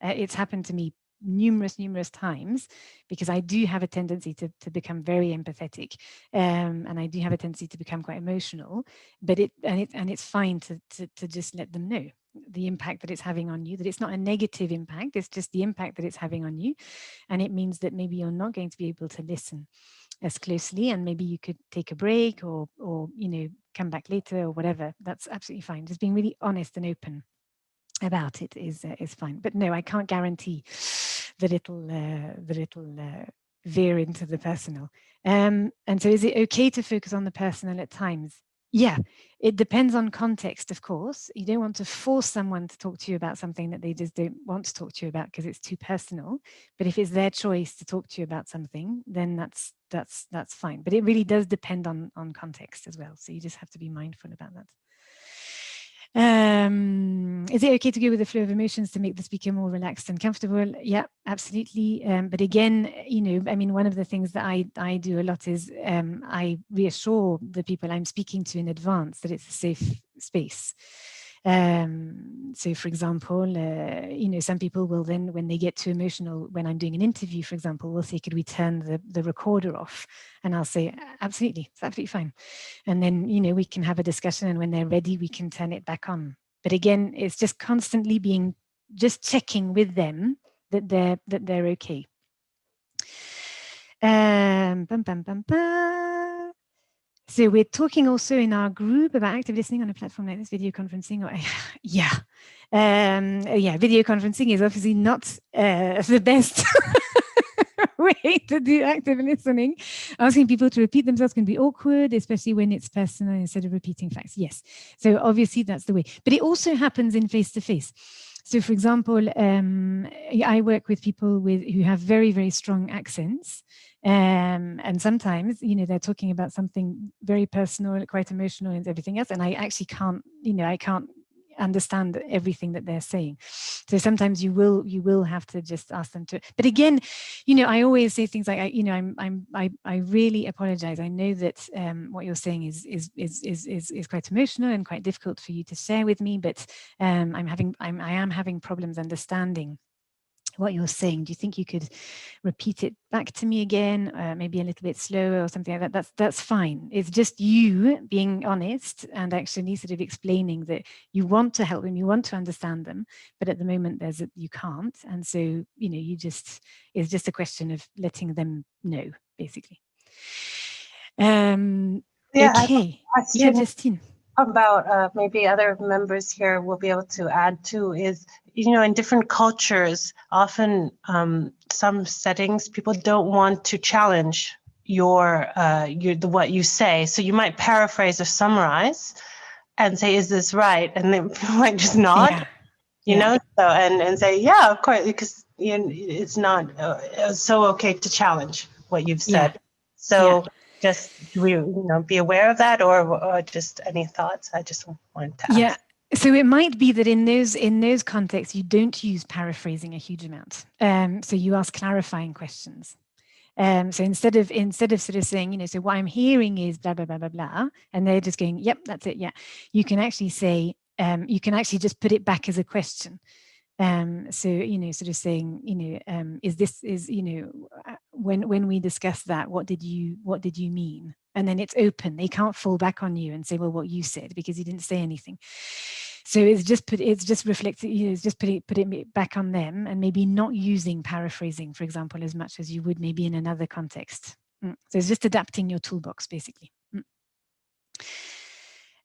It's happened to me numerous times, because I do have a tendency to become very empathetic, and I do have a tendency to become quite emotional. But it's fine to just let them know the impact that it's having on you, that it's not a negative impact, it's just the impact that it's having on you. And it means that maybe you're not going to be able to listen as closely, and maybe you could take a break or come back later or whatever. That's absolutely fine. Just being really honest and open about it is fine. But no, I can't guarantee that it'll veer into the personal. And so is it okay to focus on the personal at times? Yeah, it depends on context, of course. You don't want to force someone to talk to you about something that they just don't want to talk to you about because it's too personal. But if it's their choice to talk to you about something, then that's fine. But it really does depend on context as well. So you just have to be mindful about that. Is it okay to go with the flow of emotions to make the speaker more relaxed and comfortable? Yeah, absolutely. But again, one of the things that I do a lot is I reassure the people I'm speaking to in advance that it's a safe space. So for example, some people will then, when they get too emotional, when I'm doing an interview, for example, will say, could we turn the recorder off? And I'll say, absolutely, it's absolutely fine. And then, we can have a discussion, and when they're ready, we can turn it back on. But again, it's just constantly just checking with them that they're okay. So we're talking also in our group about active listening on a platform like this, video conferencing. Video conferencing is obviously not the best way to do active listening. Asking people to repeat themselves can be awkward, especially when it's personal instead of repeating facts. Yes, so obviously that's the way. But it also happens in face-to-face. So for example, I work with people who have very, very strong accents. And sometimes, they're talking about something very personal, quite emotional and everything else. And I actually can't, understand everything that they're saying. So sometimes you will have to just ask them to. But again, I always say things like, I really apologize. I know that what you're saying is quite emotional and quite difficult for you to share with me, but I am having problems understanding what you're saying. Do you think you could repeat it back to me again, maybe a little bit slower or something like that? That's fine. It's just you being honest and actually sort of explaining that you want to help them, you want to understand them, but at the moment you can't, and so it's just a question of letting them know, basically. Okay. Yeah, Justine. About maybe other members here will be able to add too is, in different cultures, often some settings, people don't want to challenge what you say. So you might paraphrase or summarize and say, is this right? And then people might just nod, so and say, yeah, of course, because it's not so okay to challenge what you've said. So just be aware of that, or just any thoughts? I just wanted to ask. Yeah. So it might be that in those contexts you don't use paraphrasing a huge amount. So you ask clarifying questions. So instead of sort of saying, so what I'm hearing is blah blah blah blah blah, and they're just going, yep, that's it, yeah. You can actually say, you can actually just put it back as a question. So sort of saying, when we discussed that, what did you mean? And then it's open. They can't fall back on you and say, well, what you said, because you didn't say anything. So it's just put it back on them, and maybe not using paraphrasing, for example, as much as you would maybe in another context. So it's just adapting your toolbox, basically.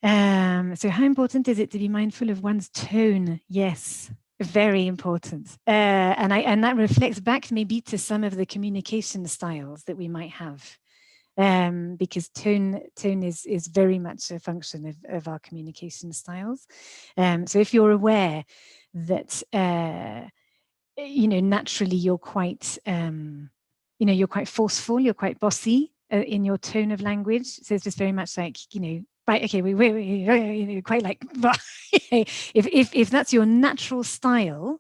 So how important is it to be mindful of one's tone? Yes. Very important, and that reflects back maybe to some of the communication styles that we might have, because tone is very much a function of our communication styles. So if you're aware that naturally you're quite you're quite forceful, you're quite bossy in your tone of language, so it's just very much like right, okay, we quite like, if that's your natural style,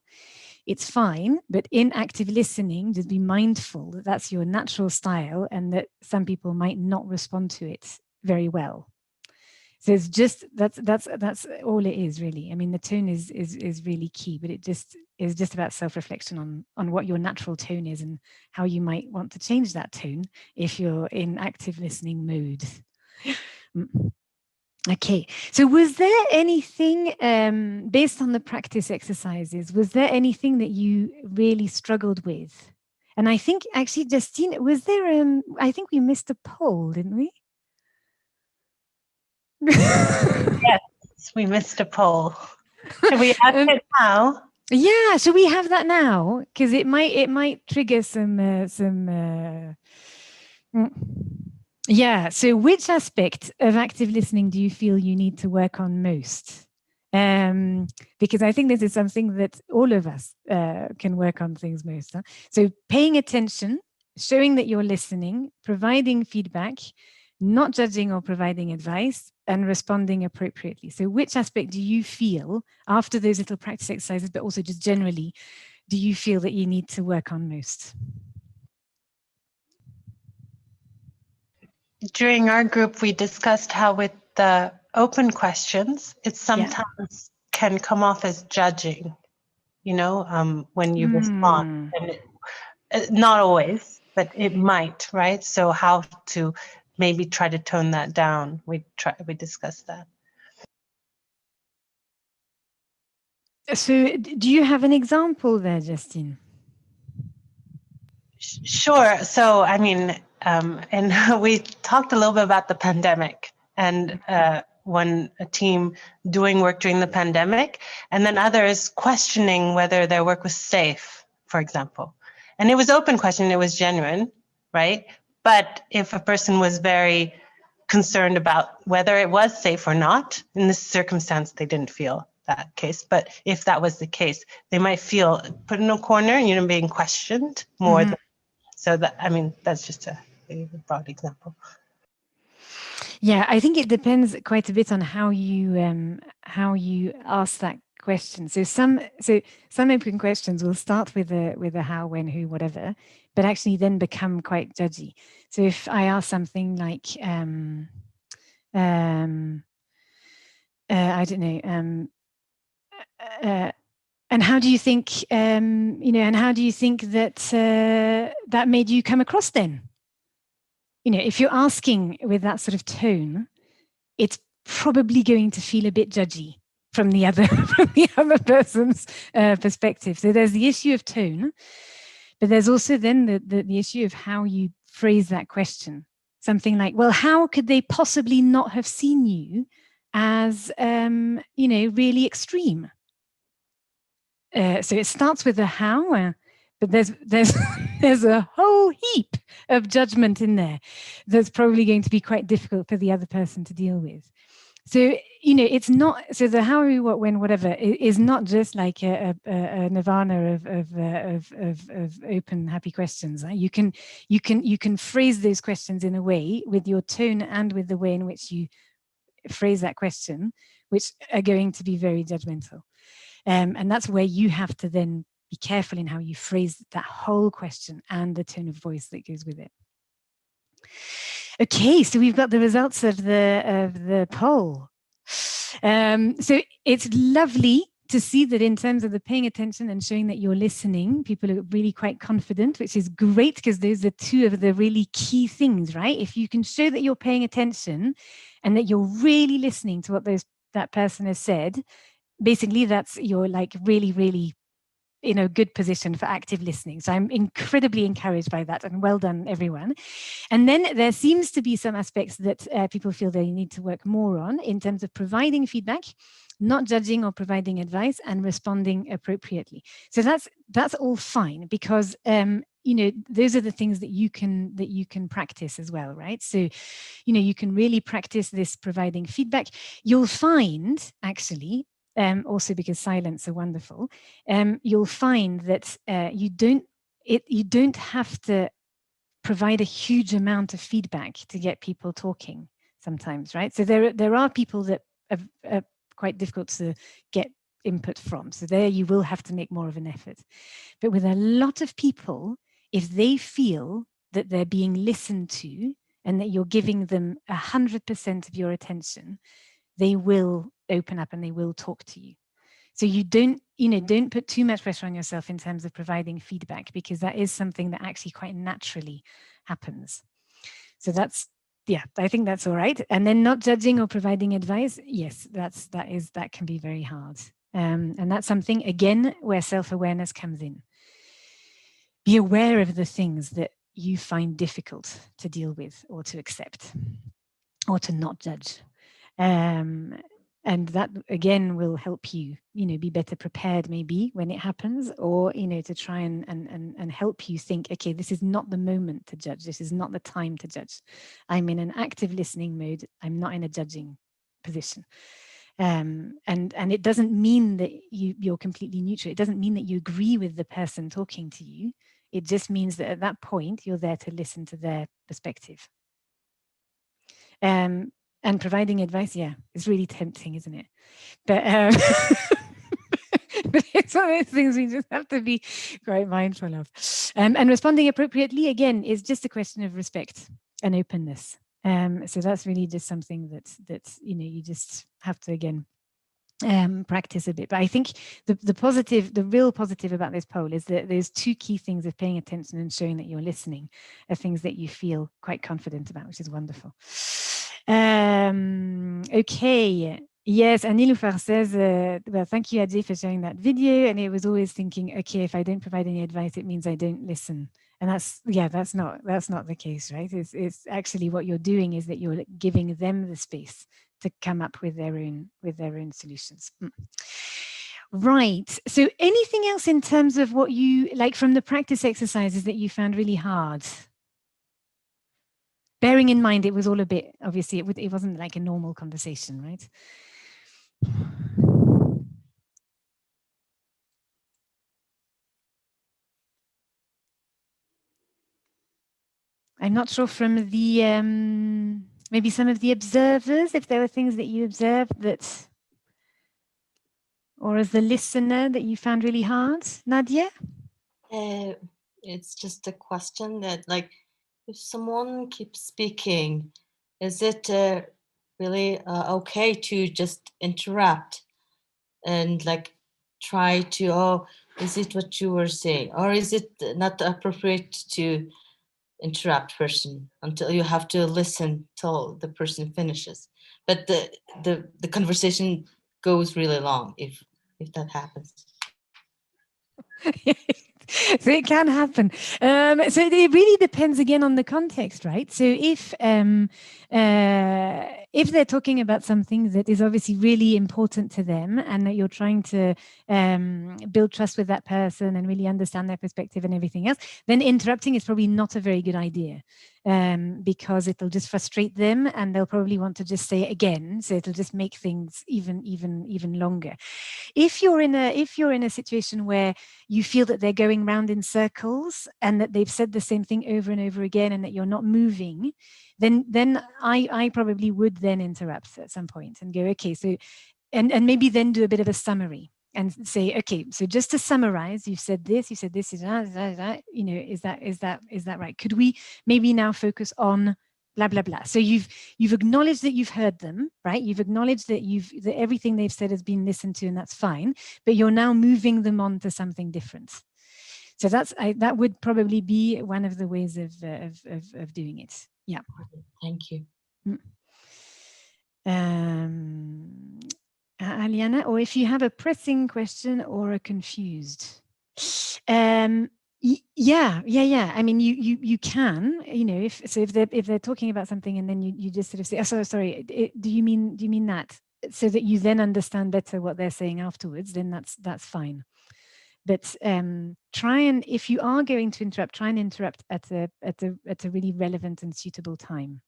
it's fine. But in active listening, just be mindful that that's your natural style, and that some people might not respond to it very well. So it's just that's all it is, really. I mean, the tone is really key, but it just is just about self-reflection on what your natural tone is and how you might want to change that tone if you're in active listening mode. Okay, so was there anything, based on the practice exercises, was there anything that you really struggled with? And I think actually, Justine, was there, I think we missed a poll, didn't we? Yes, we missed a poll. Should we ask it now? Yeah, should we have that now? Because it might trigger some yeah, so which aspect of active listening do you feel you need to work on most? Because I think this is something that all of us can work on things most. Huh? So paying attention, showing that you're listening, providing feedback, not judging or providing advice, and responding appropriately. So which aspect do you feel, after those little practice exercises, but also just generally, do you feel that you need to work on most? During our group, we discussed how with the open questions, it sometimes can come off as judging, when you respond. And not always, but it might, right? So how to maybe try to tone that down. We discussed that. So do you have an example there, Justine? Sure. So, I mean, and we talked a little bit about the pandemic, and one a team doing work during the pandemic, and then others questioning whether their work was safe, for example. And it was open question, it was genuine, right? But if a person was very concerned about whether it was safe or not, in this circumstance, they didn't feel that case. But if that was the case, they might feel put in a corner, being questioned more than. So that, I mean, that's just a broad example. Yeah, I think it depends quite a bit on how you ask that question. So some open questions will start with a how, when, who, whatever, but actually then become quite judgy. So if I ask something like I don't know, and how do you think and how do you think that that made you come across then? If you're asking with that sort of tone, it's probably going to feel a bit judgy from the other person's perspective. So there's the issue of tone, but there's also then the issue of how you phrase that question. Something like, well, how could they possibly not have seen you as really extreme? So it starts with the how, but there's there's a whole heap of judgment in there that's probably going to be quite difficult for the other person to deal with. So it's not, so the how, who, what, when, whatever is not just like a nirvana of open, happy questions. You can phrase those questions in a way with your tone and with the way in which you phrase that question, which are going to be very judgmental. And that's where you have to then be careful in how you phrase that whole question and the tone of voice that goes with it. Okay, so we've got the results of the poll. So it's lovely to see that in terms of the paying attention and showing that you're listening, people are really quite confident, which is great because those are two of the really key things, right? If you can show that you're paying attention and that you're really listening to what that person has said, basically that's you're like really, really in a good position for active listening. So I'm incredibly encouraged by that, and well done, everyone. And then there seems to be some aspects that people feel they need to work more on in terms of providing feedback, not judging or providing advice, and responding appropriately. So that's all fine, because those are the things that you can practice as well, right? So you can really practice this providing feedback. You'll find actually, also because silence are wonderful, you'll find that you don't have to provide a huge amount of feedback to get people talking sometimes, right? So there are people that are quite difficult to get input from. So there you will have to make more of an effort. But with a lot of people, if they feel that they're being listened to and that you're giving them 100% of your attention, they will open up and they will talk to you. So you don't put too much pressure on yourself in terms of providing feedback, because that is something that actually quite naturally happens. So I think that's all right. And then not judging or providing advice, yes, that can be very hard. And that's something, again, where self-awareness comes in. Be aware of the things that you find difficult to deal with or to accept or to not judge. And that, again, will help you, be better prepared maybe when it happens, or, to try and help you think, okay, this is not the moment to judge. This is not the time to judge. I'm in an active listening mode. I'm not in a judging position. And it doesn't mean that you're completely neutral. It doesn't mean that you agree with the person talking to you. It just means that at that point, you're there to listen to their perspective. And providing advice, is really tempting, isn't it? But, but it's one of those things we just have to be quite mindful of. And responding appropriately, again, is just a question of respect and openness. So that's really just something that you just have to, again, practice a bit. But I think the real positive about this poll is that there's two key things of paying attention and showing that you're listening are things that you feel quite confident about, which is wonderful. Okay. Yes, and Nilufar says, well, thank you, Ajay, for sharing that video. And it was always thinking, okay, if I don't provide any advice, it means I don't listen. And that's not the case, right? It's actually what you're doing is that you're giving them the space to come up with their own solutions. Right. So anything else in terms of what you like from the practice exercises that you found really hard? Bearing in mind, it was all a bit, obviously, it wasn't like a normal conversation, right? I'm not sure from the Maybe some of the observers, if there were things that you observed that, or as the listener that you found really hard, Nadia? It's just a question that, like, if someone keeps speaking, is it really okay to just interrupt and like try to, oh, is it what you were saying, or is it not appropriate to interrupt person until you have to listen till the person finishes? But the conversation goes really long if that happens. So it can happen. So it really depends again on the context, right? So if they're talking about something that is obviously really important to them, and that you're trying to build trust with that person and really understand their perspective and everything else, then interrupting is probably not a very good idea, because it'll just frustrate them, and they'll probably want to just say it again. So it'll just make things even longer. If you're in a situation where you feel that they're going round in circles and that they've said the same thing over and over again and that you're not moving, then I probably would then interrupt at some point and go, okay, so, and maybe then do a bit of a summary and say, okay, so just to summarize, you said this, is that, you know, is that right? Could we maybe now focus on blah, blah, blah. So you've acknowledged that you've heard them, right? You've acknowledged that that everything they've said has been listened to, and that's fine, but you're now moving them on to something different. So that would probably be one of the ways of doing it. Yeah. Thank you. Aliana, or if you have a pressing question or a confused. Yeah. I mean, you can, you know, if they're talking about something and then you just sort of say, oh, sorry, do you mean that? So that you then understand better what they're saying afterwards, then that's fine. But try and, if you are going to interrupt, try and interrupt at a really relevant and suitable time,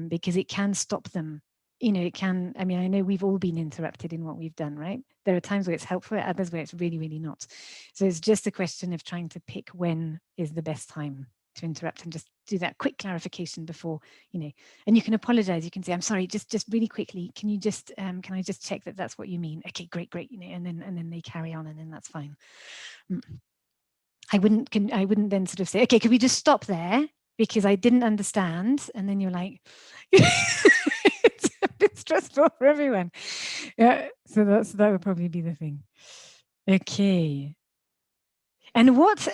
because it can stop them. You know, it can, I mean, I know we've all been interrupted in what we've done, right? There are times where it's helpful, others where it's really, really not. So it's just a question of trying to pick when is the best time to interrupt, and just do that quick clarification before, you know, and you can apologize. You can say, I'm sorry, just really quickly, can you just, can I just check that that's what you mean? Okay, great, you know, and then they carry on, and then that's fine. I wouldn't then sort of say, okay, could we just stop there? Because I didn't understand. And then you're like, it's a bit stressful for everyone. Yeah, so that would probably be the thing. Okay. And what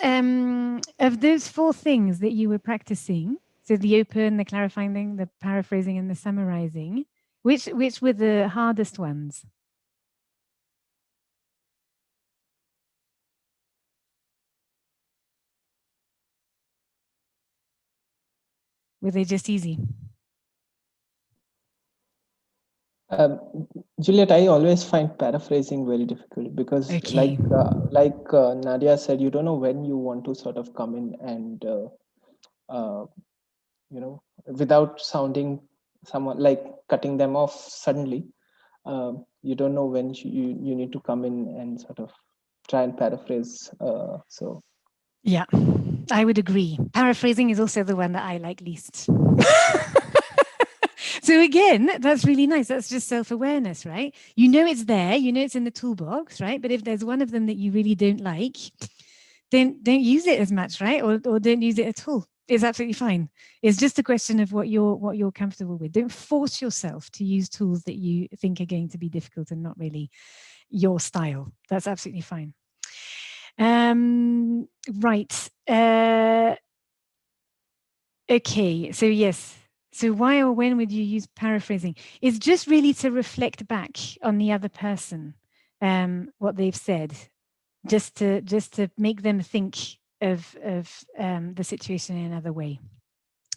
of those 4 things that you were practicing, so the open, the clarifying, the paraphrasing, and the summarizing, which were the hardest ones? Were they just easy? Juliet, I always find paraphrasing very difficult because, okay, like Nadia said, you don't know when you want to sort of come in and, you know, without sounding someone like cutting them off suddenly. You don't know when you need to come in and sort of try and paraphrase. So. Yeah, I would agree. Paraphrasing is also the one that I like least. So again, that's really nice. That's just self-awareness, right? You know it's there, you know it's in the toolbox, right? But if there's one of them that you really don't like, then don't use it as much, right? Or don't use it at all. It's absolutely fine. It's just a question of what you're comfortable with. Don't force yourself to use tools that you think are going to be difficult and not really your style. That's absolutely fine. Right. Okay, so yes. So why or when would you use paraphrasing? It's just really to reflect back on the other person, what they've said, just to make them think of the situation in another way,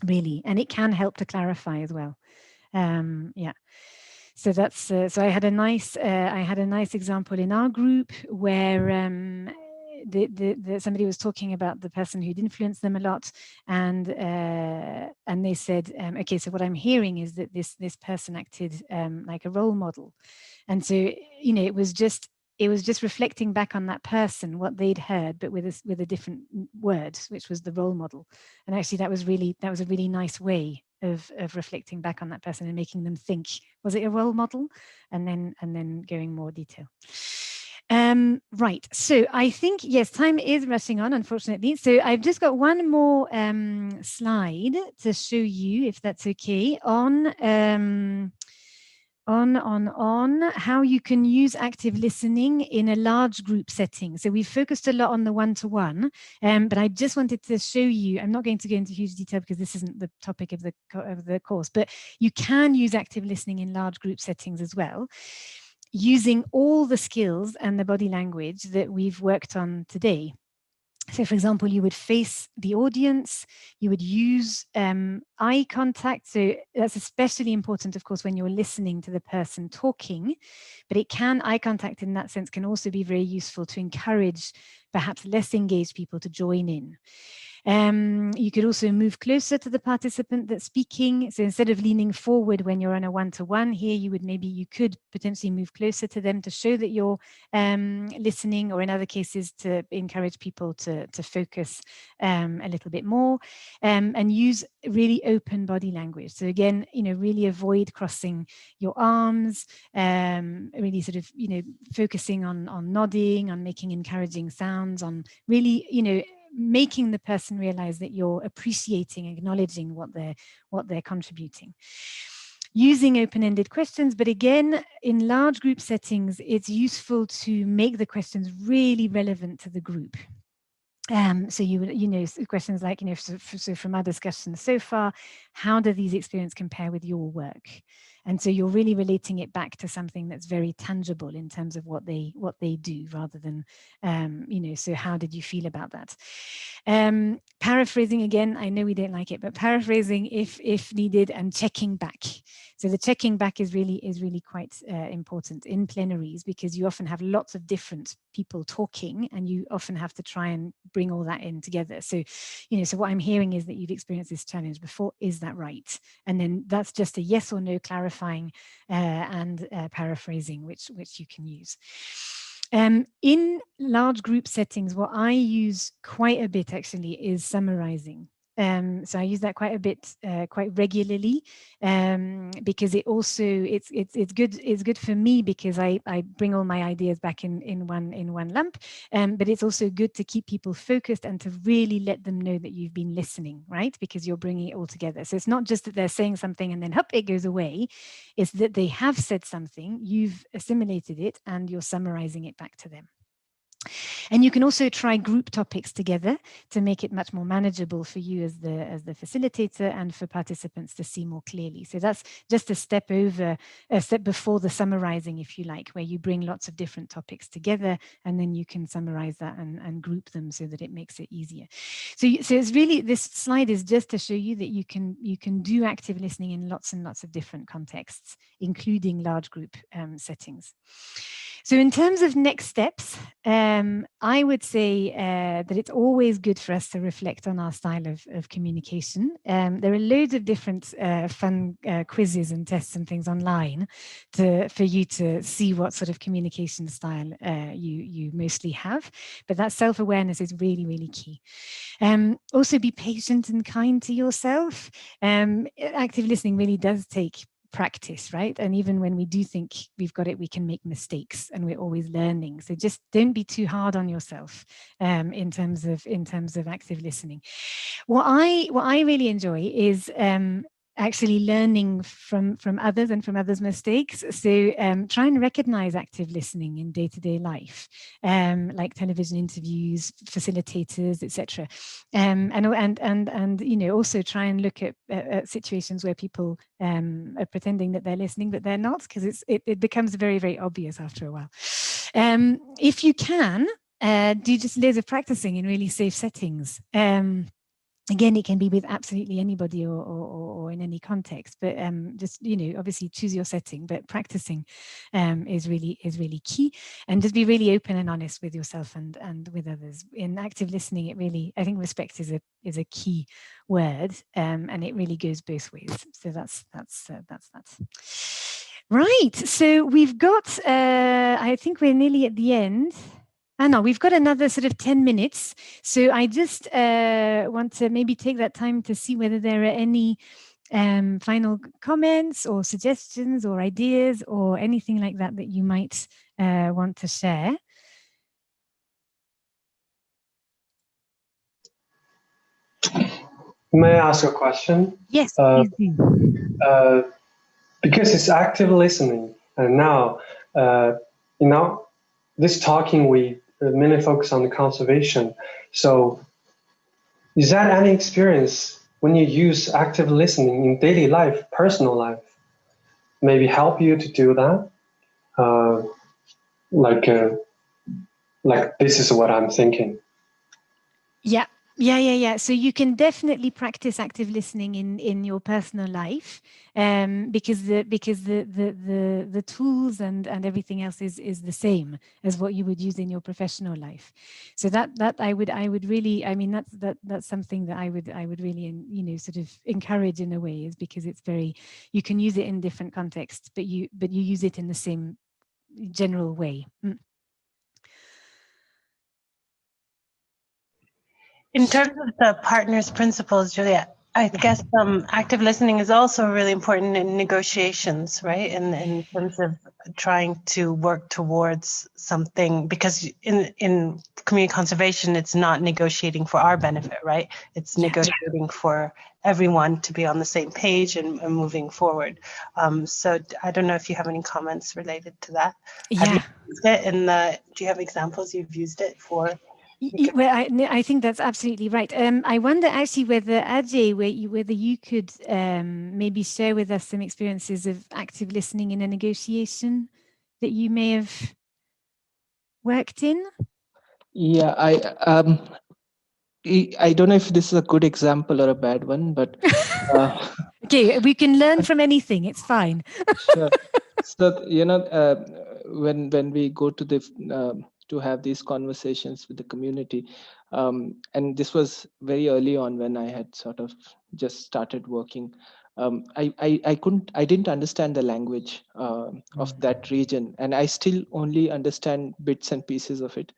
really. And it can help to clarify as well. Yeah. So that's so I had a nice example in our group where somebody was talking about the person who'd influenced them a lot, and they said, okay, so what I'm hearing is that this person acted like a role model, and so, you know, it was just reflecting back on that person, what they'd heard, but with a different word, which was the role model. And actually that was a really nice way of reflecting back on that person and making them think, was it a role model? And then going more detail. Right, so I think, yes, time is rushing on, unfortunately. So I've just got one more slide to show you, if that's okay, on how you can use active listening in a large group setting. So we've focused a lot on the one-to-one, but I just wanted to show you, I'm not going to go into huge detail because this isn't the topic of the course, but you can use active listening in large group settings as well, using all the skills and the body language that we've worked on today. So, for example, you would face the audience, you would use eye contact. So that's especially important, of course, when you're listening to the person talking, but eye contact in that sense can also be very useful to encourage perhaps less engaged people to join in. You could also move closer to the participant that's speaking. So instead of leaning forward when you're on a one-to-one, here you could potentially move closer to them to show that you're listening, or in other cases to encourage people to focus a little bit more, and use really open body language. So again, really avoid crossing your arms, really sort of, focusing on nodding, on making encouraging sounds, on really, making the person realize that you're appreciating, acknowledging what they're contributing. Using open-ended questions, but again, in large group settings, it's useful to make the questions really relevant to the group. So you would, questions like, so from our discussions so far, how do these experiences compare with your work? And so you're really relating it back to something that's very tangible in terms of what they do, rather than, so how did you feel about that? Paraphrasing, again, I know we don't like it, but paraphrasing if needed, and checking back. So the checking back is really quite important in plenaries, because you often have lots of different people talking, and you often have to try and bring all that in together. So, so what I'm hearing is that you've experienced this challenge before. Is that right? And then that's just a yes or no clarifying and paraphrasing, which you can use. In large group settings, what I use quite a bit actually is summarizing. So I use that quite a bit, quite regularly, because it's good for me, because I bring all my ideas back in one lump, but it's also good to keep people focused and to really let them know that you've been listening, right? Because you're bringing it all together. So it's not just that they're saying something and then hop, it goes away. It's that they have said something, you've assimilated it, and you're summarizing it back to them. And you can also try group topics together to make it much more manageable for you as the facilitator, and for participants to see more clearly. So that's just a step before the summarizing, if you like, where you bring lots of different topics together, and then you can summarize that and group them so that it makes it easier. So it's really, this slide is just to show you that you can do active listening in lots and lots of different contexts, including large group settings. So in terms of next steps, I would say that it's always good for us to reflect on our style of communication. There are loads of different fun quizzes and tests and things online for you to see what sort of communication style you mostly have. But that self-awareness is really, really key. Also, be patient and kind to yourself. Active listening really does take practice, right? And even when we do think we've got it, we can make mistakes, and we're always learning. So just don't be too hard on yourself in terms of active listening. What I really enjoy is actually learning from others and from others' mistakes. So try and recognize active listening in day-to-day life, like television interviews, facilitators, etc. And also try and look at situations where people are pretending that they're listening, but they're not, because it becomes very, very obvious after a while. If you can, do just loads of practicing in really safe settings. Again, it can be with absolutely anybody or in any context, but just, obviously choose your setting, but practicing is really key. And just be really open and honest with yourself and with others. In active listening, I think respect is a key word, and it really goes both ways. So that's that. Right, so we've got, I think we're nearly at the end. No, we've got another sort of 10 minutes. So I just want to maybe take that time to see whether there are any final comments or suggestions or ideas or anything like that that you might want to share? May I ask a question? Yes, please do. Because it's active listening, and now, this talking we mainly focus on the conservation. So, is that any experience when you use active listening in daily life, personal life, maybe help you to do that? Like this is what I'm thinking. Yeah. So you can definitely practice active listening in your personal life, because the tools and everything else is the same as what you would use in your professional life. So that I would really, I mean, that's something that I would really sort of encourage in a way, is because it's you can use it in different contexts, but you use it in the same general way. In terms of the partner's principles, Julia, I guess active listening is also really important in negotiations, right? In terms of trying to work towards something, because in community conservation, it's not negotiating for our benefit, right? It's negotiating for everyone to be on the same page and moving forward. So I don't know if you have any comments related to that. Have you used it do you have examples you've used it for? Well, I think that's absolutely right. I wonder actually whether Ajay, whether you could maybe share with us some experiences of active listening in a negotiation that you may have worked in. Yeah, I don't know if this is a good example or a bad one, but okay, we can learn from anything. It's fine. Sure. So when we go to the to have these conversations with the community, and this was very early on when I had sort of just started working. I didn't understand the language of that region, and I still only understand bits and pieces of it.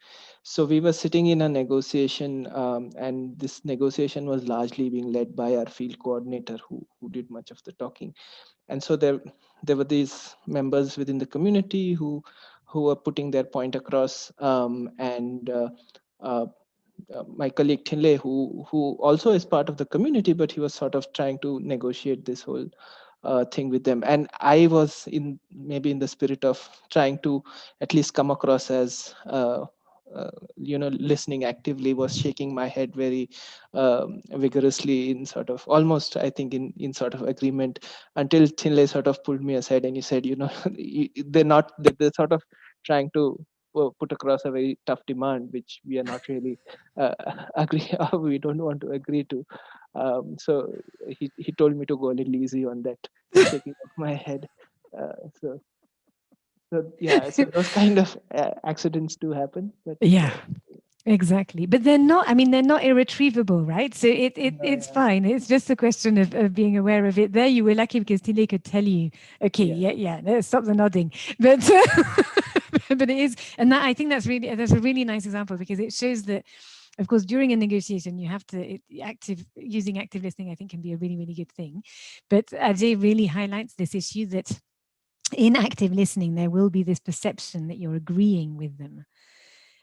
So we were sitting in a negotiation, and this negotiation was largely being led by our field coordinator, who did much of the talking. And so there were these members within the community who were putting their point across, and my colleague Tinley, who also is part of the community, but he was sort of trying to negotiate this whole thing with them. And I was maybe in the spirit of trying to at least come across as listening actively, was shaking my head very vigorously in sort of almost, I think, in sort of agreement, until Tinley sort of pulled me aside and he said, they're sort of trying to put across a very tough demand, which we are not really agree we don't want to agree to. So he told me to go a little easy on that shaking of my head. So yeah, so those kind of accidents do happen. But exactly. But they're not irretrievable, right? So it's fine. It's just a question of being aware of it. There you were lucky because Tilly could tell you, okay, stop the nodding. But but it is, and that, I think that's a really nice example, because it shows that, of course, during a negotiation, you have to using active listening, I think, can be a really, really good thing. But Ajay really highlights this issue that in active listening, there will be this perception that you're agreeing with them.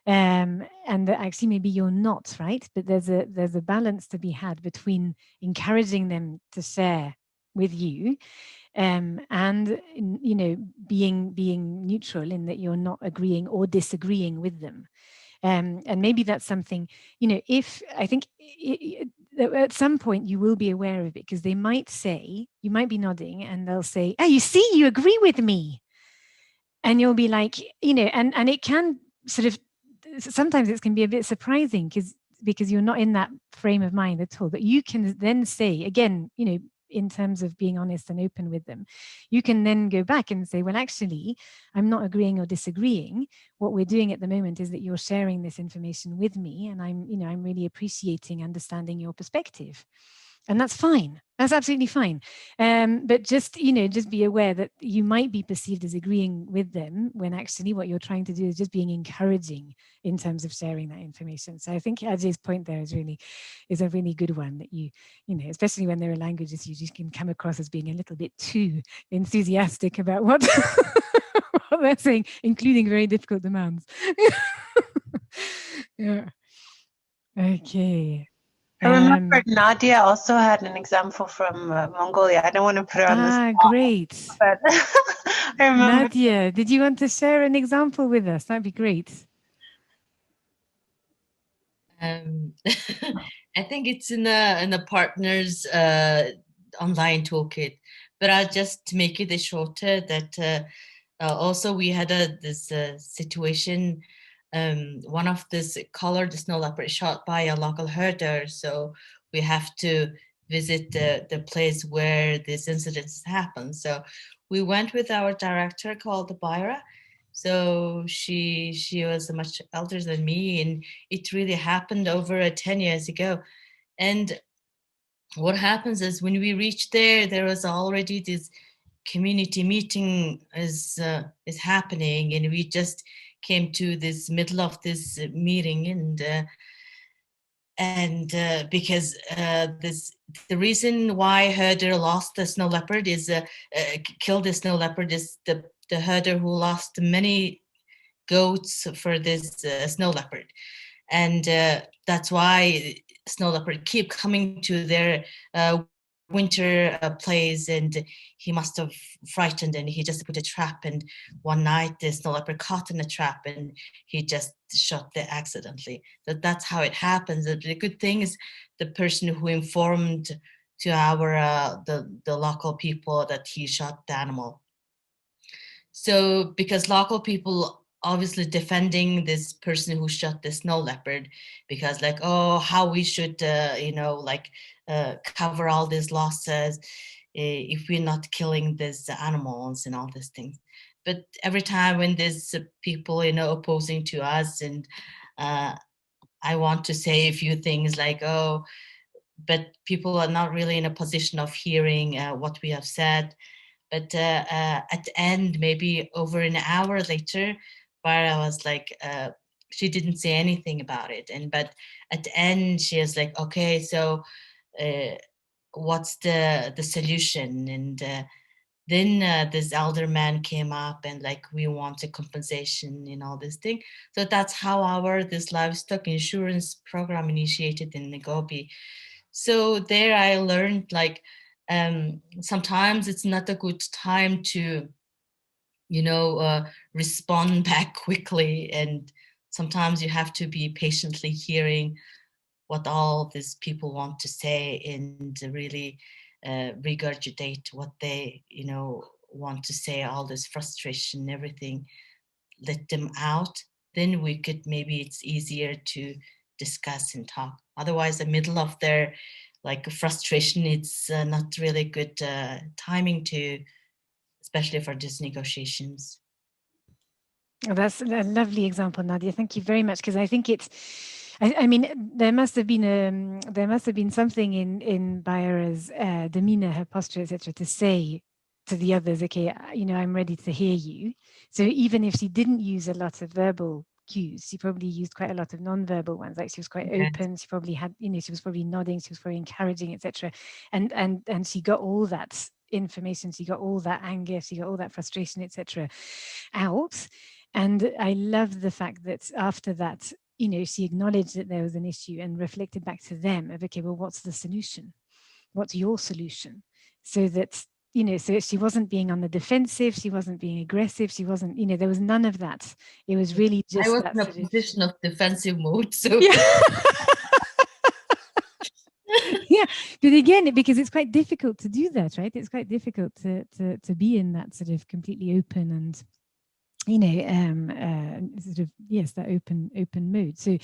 And that actually maybe you're not, right? But there's a balance to be had between encouraging them to share with you, and being neutral in that you're not agreeing or disagreeing with them. And maybe that's something, if I think at some point you will be aware of it, because they might say, you might be nodding and they'll say, oh, you see, you agree with me. And you'll be like, and it can sort of, sometimes it can be a bit surprising because you're not in that frame of mind at all. But you can then say, again, in terms of being honest and open with them, you can then go back and say, well, actually, I'm not agreeing or disagreeing. What we're doing at the moment is that you're sharing this information with me, and I'm really appreciating understanding your perspective. And that's fine. That's absolutely fine. But just, just be aware that you might be perceived as agreeing with them when actually what you're trying to do is just being encouraging in terms of sharing that information. So I think Ajay's point there is a really good one, that you especially when there are languages, you just can come across as being a little bit too enthusiastic about what, what they're saying, including very difficult demands. Yeah. Okay. I remember Nadia also had an example from Mongolia. I don't want to put her on the spot. Great. But I remember. Nadia, did you want to share an example with us? That'd be great. I think it's in the partner's online toolkit, but I'll just make it shorter. That also we had this situation. One of this colored snow leopard shot by a local herder, so we have to visit the place where this incident happened. So we went with our director called Byra. So she was much older than me, and it really happened over 10 years ago. And what happens is when we reached there was already this community meeting is happening, and we just came to this middle of this meeting, and because the reason why herder lost the snow leopard is killed the snow leopard is the herder who lost many goats for this snow leopard, and that's why snow leopard keep coming to their winter place, and he must have frightened, and he just put a trap, and one night the snow leopard caught in a trap, and he just shot there accidentally. That's how it happens. The good thing is the person who informed to our the local people that he shot the animal. So because local people obviously defending this person who shot the snow leopard, because like, oh, how we should cover all these losses if we're not killing these animals and all these things. But every time when there's people opposing to us, and I want to say a few things like, oh, but people are not really in a position of hearing what we have said. But at the end, maybe over an hour later, Bara was like, she didn't say anything about it. But at the end, she was like, okay, so what's the solution? And then this elder man came up and like, we want a compensation and all this thing. So that's how this livestock insurance program initiated in Nagobi. So there I learned like, sometimes it's not a good time to respond back quickly, and sometimes you have to be patiently hearing what all these people want to say, and really regurgitate what they want to say, all this frustration, everything, let them out. Then maybe it's easier to discuss and talk. Otherwise, the middle of their like frustration, it's not really good timing to, especially for these negotiations. Oh, that's a lovely example, Nadia. Thank you very much, because I think it's, I mean, there must have been something in Bayra's demeanor, her posture, etc., to say to the others, okay, I'm ready to hear you. So even if she didn't use a lot of verbal cues, she probably used quite a lot of non-verbal ones. Like she was quite open. She probably had, she was probably nodding. She was very encouraging, etc. And she got all that information. She got all that anger. She got all that frustration, etc. out. And I love the fact that after that, she acknowledged that there was an issue and reflected back to them of, okay, well, what's the solution? What's your solution? So that, so she wasn't being on the defensive, she wasn't being aggressive, she wasn't, there was none of that. It was really just I was in a position of defensive mode, so. Yeah. Yeah, but again, because it's quite difficult to do that, right? It's quite difficult to be in that sort of completely open sort of, yes, that open mode. So,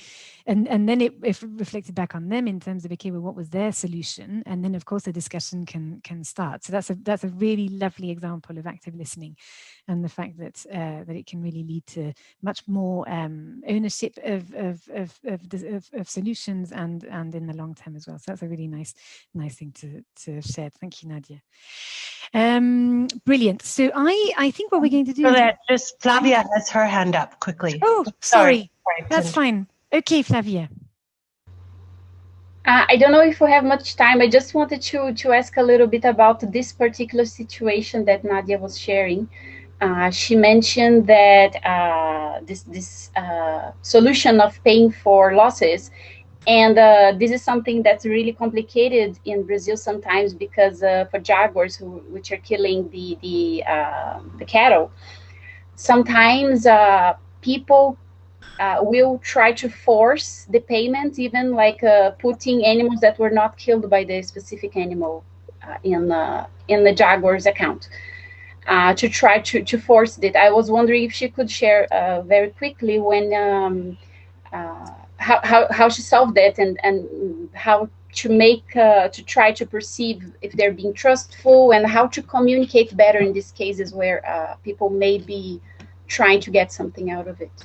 and then it reflected back on them in terms of, okay, well, what was their solution? And then of course the discussion can start. So that's a really lovely example of active listening, and the fact that that it can really lead to much more ownership of solutions and in the long term as well. So that's a really nice thing to share. Thank you, Nadia. Brilliant. So I think what we're going to do is just Flavia has her hand up quickly. Oh, sorry. That's fine. Okay, Flavia. I don't know if we have much time. I just wanted to ask a little bit about this particular situation that Nadia was sharing. She mentioned that this solution of paying for losses, and this is something that's really complicated in Brazil sometimes, because for jaguars which are killing the cattle, sometimes people will try to force the payment, even like putting animals that were not killed by the specific animal in the jaguar's account, to try to force it. I was wondering if she could share very quickly when how she solved that, and how to make to try to perceive if they're being trustful, and how to communicate better in these cases where people may be trying to get something out of it.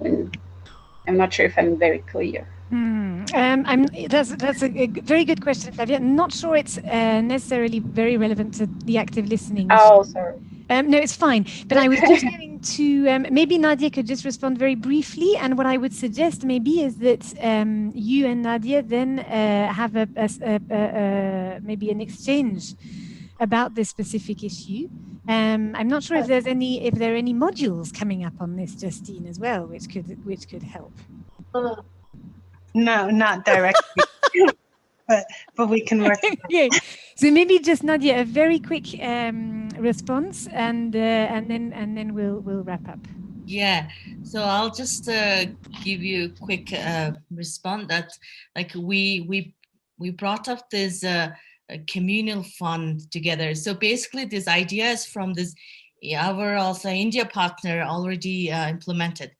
I'm not sure if I'm very clear. That's a very good question, Flavia. I'm not sure it's necessarily very relevant to the active listening. Oh, sorry. No, it's fine. But I was just going to, maybe Nadia could just respond very briefly. And what I would suggest maybe is that you and Nadia then have maybe an exchange about this specific issue. I'm not sure if there are any modules coming up on this, Justine, as well, which could help. No, not directly, but we can work. Okay, so maybe just Nadia, a very quick response, and then we'll wrap up. Yeah, so I'll just give you a quick response. That like we brought up this communal fund together. So basically, this idea is from this our also India partner already implemented.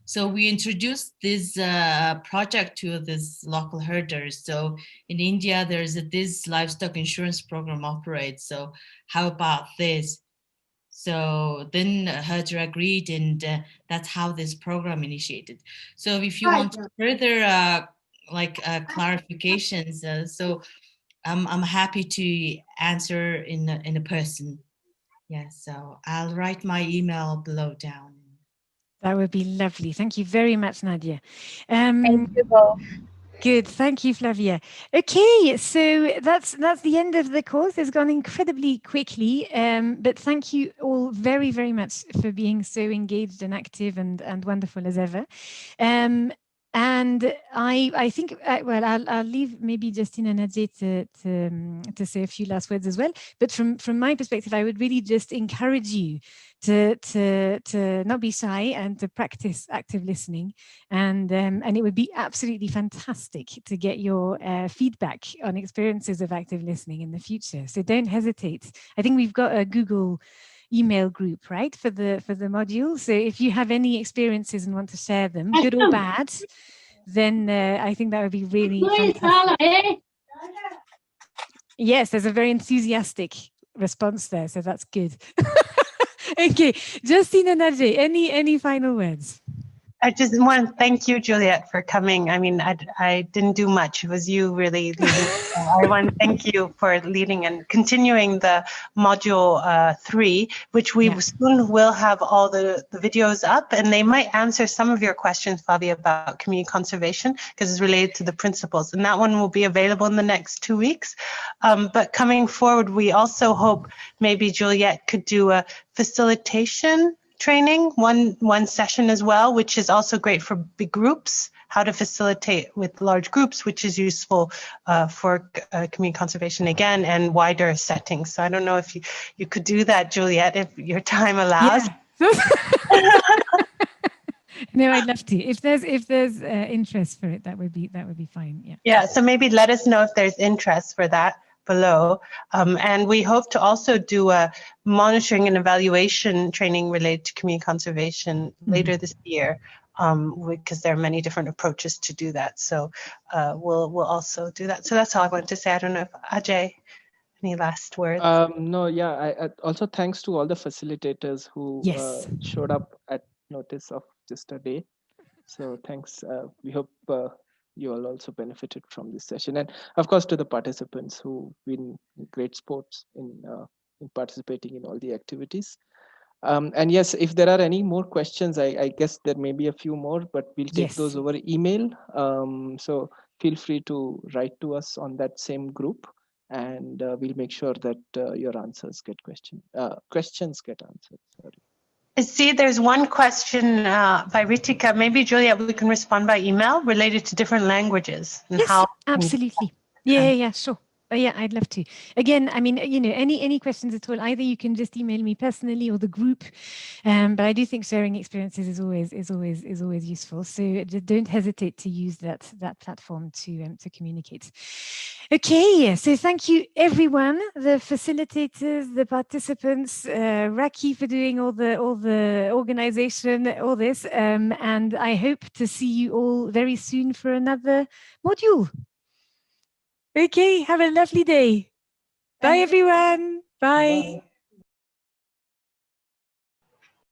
So we introduced this project to this local herders. So in India, there's this livestock insurance program operates. So how about this? So then herder agreed, and that's how this program initiated. So if you want further clarifications, so I'm happy to answer in a person. Yeah, so I'll write my email below down. That would be lovely. Thank you very much, Nadia. Thank you both. Good. Thank you, Flavia. Okay, so that's the end of the course. It's gone incredibly quickly, but thank you all very, very much for being so engaged and active and wonderful as ever. And I think, well, I'll leave maybe Justine and Ajay to say a few last words as well. But from my perspective, I would really just encourage you to not be shy and to practice active listening. And it would be absolutely fantastic to get your feedback on experiences of active listening in the future. So don't hesitate. I think we've got a Google email group, right, for the module. So if you have any experiences and want to share them, good or bad, then I think that would be really fantastic. Yes, there's a very enthusiastic response there, so that's good. Okay, Justine and Ajay, any final words? I just want to thank you, Juliet, for coming. I mean, I didn't do much. It was you really leading. I want to thank you for leading and continuing the module 3, which we soon will have all the videos up, and they might answer some of your questions, Flavia, about community conservation, because it's related to the principles. And that one will be available in the next 2 weeks. But coming forward, we also hope maybe Juliet could do a facilitation training, one session as well, which is also great for big groups, how to facilitate with large groups, which is useful for community conservation again and wider settings. So I don't know if you could do that, Juliet, if your time allows. Yeah. No, I'd love to. If there's interest for it, that would be fine. Yeah. Yeah. So maybe let us know if there's interest for that. below. And we hope to also do a monitoring and evaluation training related to community conservation later this year, because there are many different approaches to do that. So we'll also do that. So that's all I wanted to say. I don't know if Ajay, any last words? No, yeah. I also thanks to all the facilitators who showed up at notice of just a day. So thanks. We hope you all also benefited from this session, and of course to the participants who've been great sports in participating in all the activities. And yes, if there are any more questions, I guess there may be a few more, but we'll take those over email. So feel free to write to us on that same group, and we'll make sure that your answers get questions get answered. Sorry. I see there's one question by Ritika. Maybe, Juliet, we can respond by email related to different languages. And yes, absolutely. Yeah, sure. Yeah, I'd love to. Again, I mean, any questions at all, either you can just email me personally or the group. But I do think sharing experiences is always useful. So don't hesitate to use that platform to communicate. Okay, so thank you everyone, the facilitators, the participants, Raki for doing all the organization, all this, and I hope to see you all very soon for another module. Okay, have a lovely day. Bye, everyone. Bye.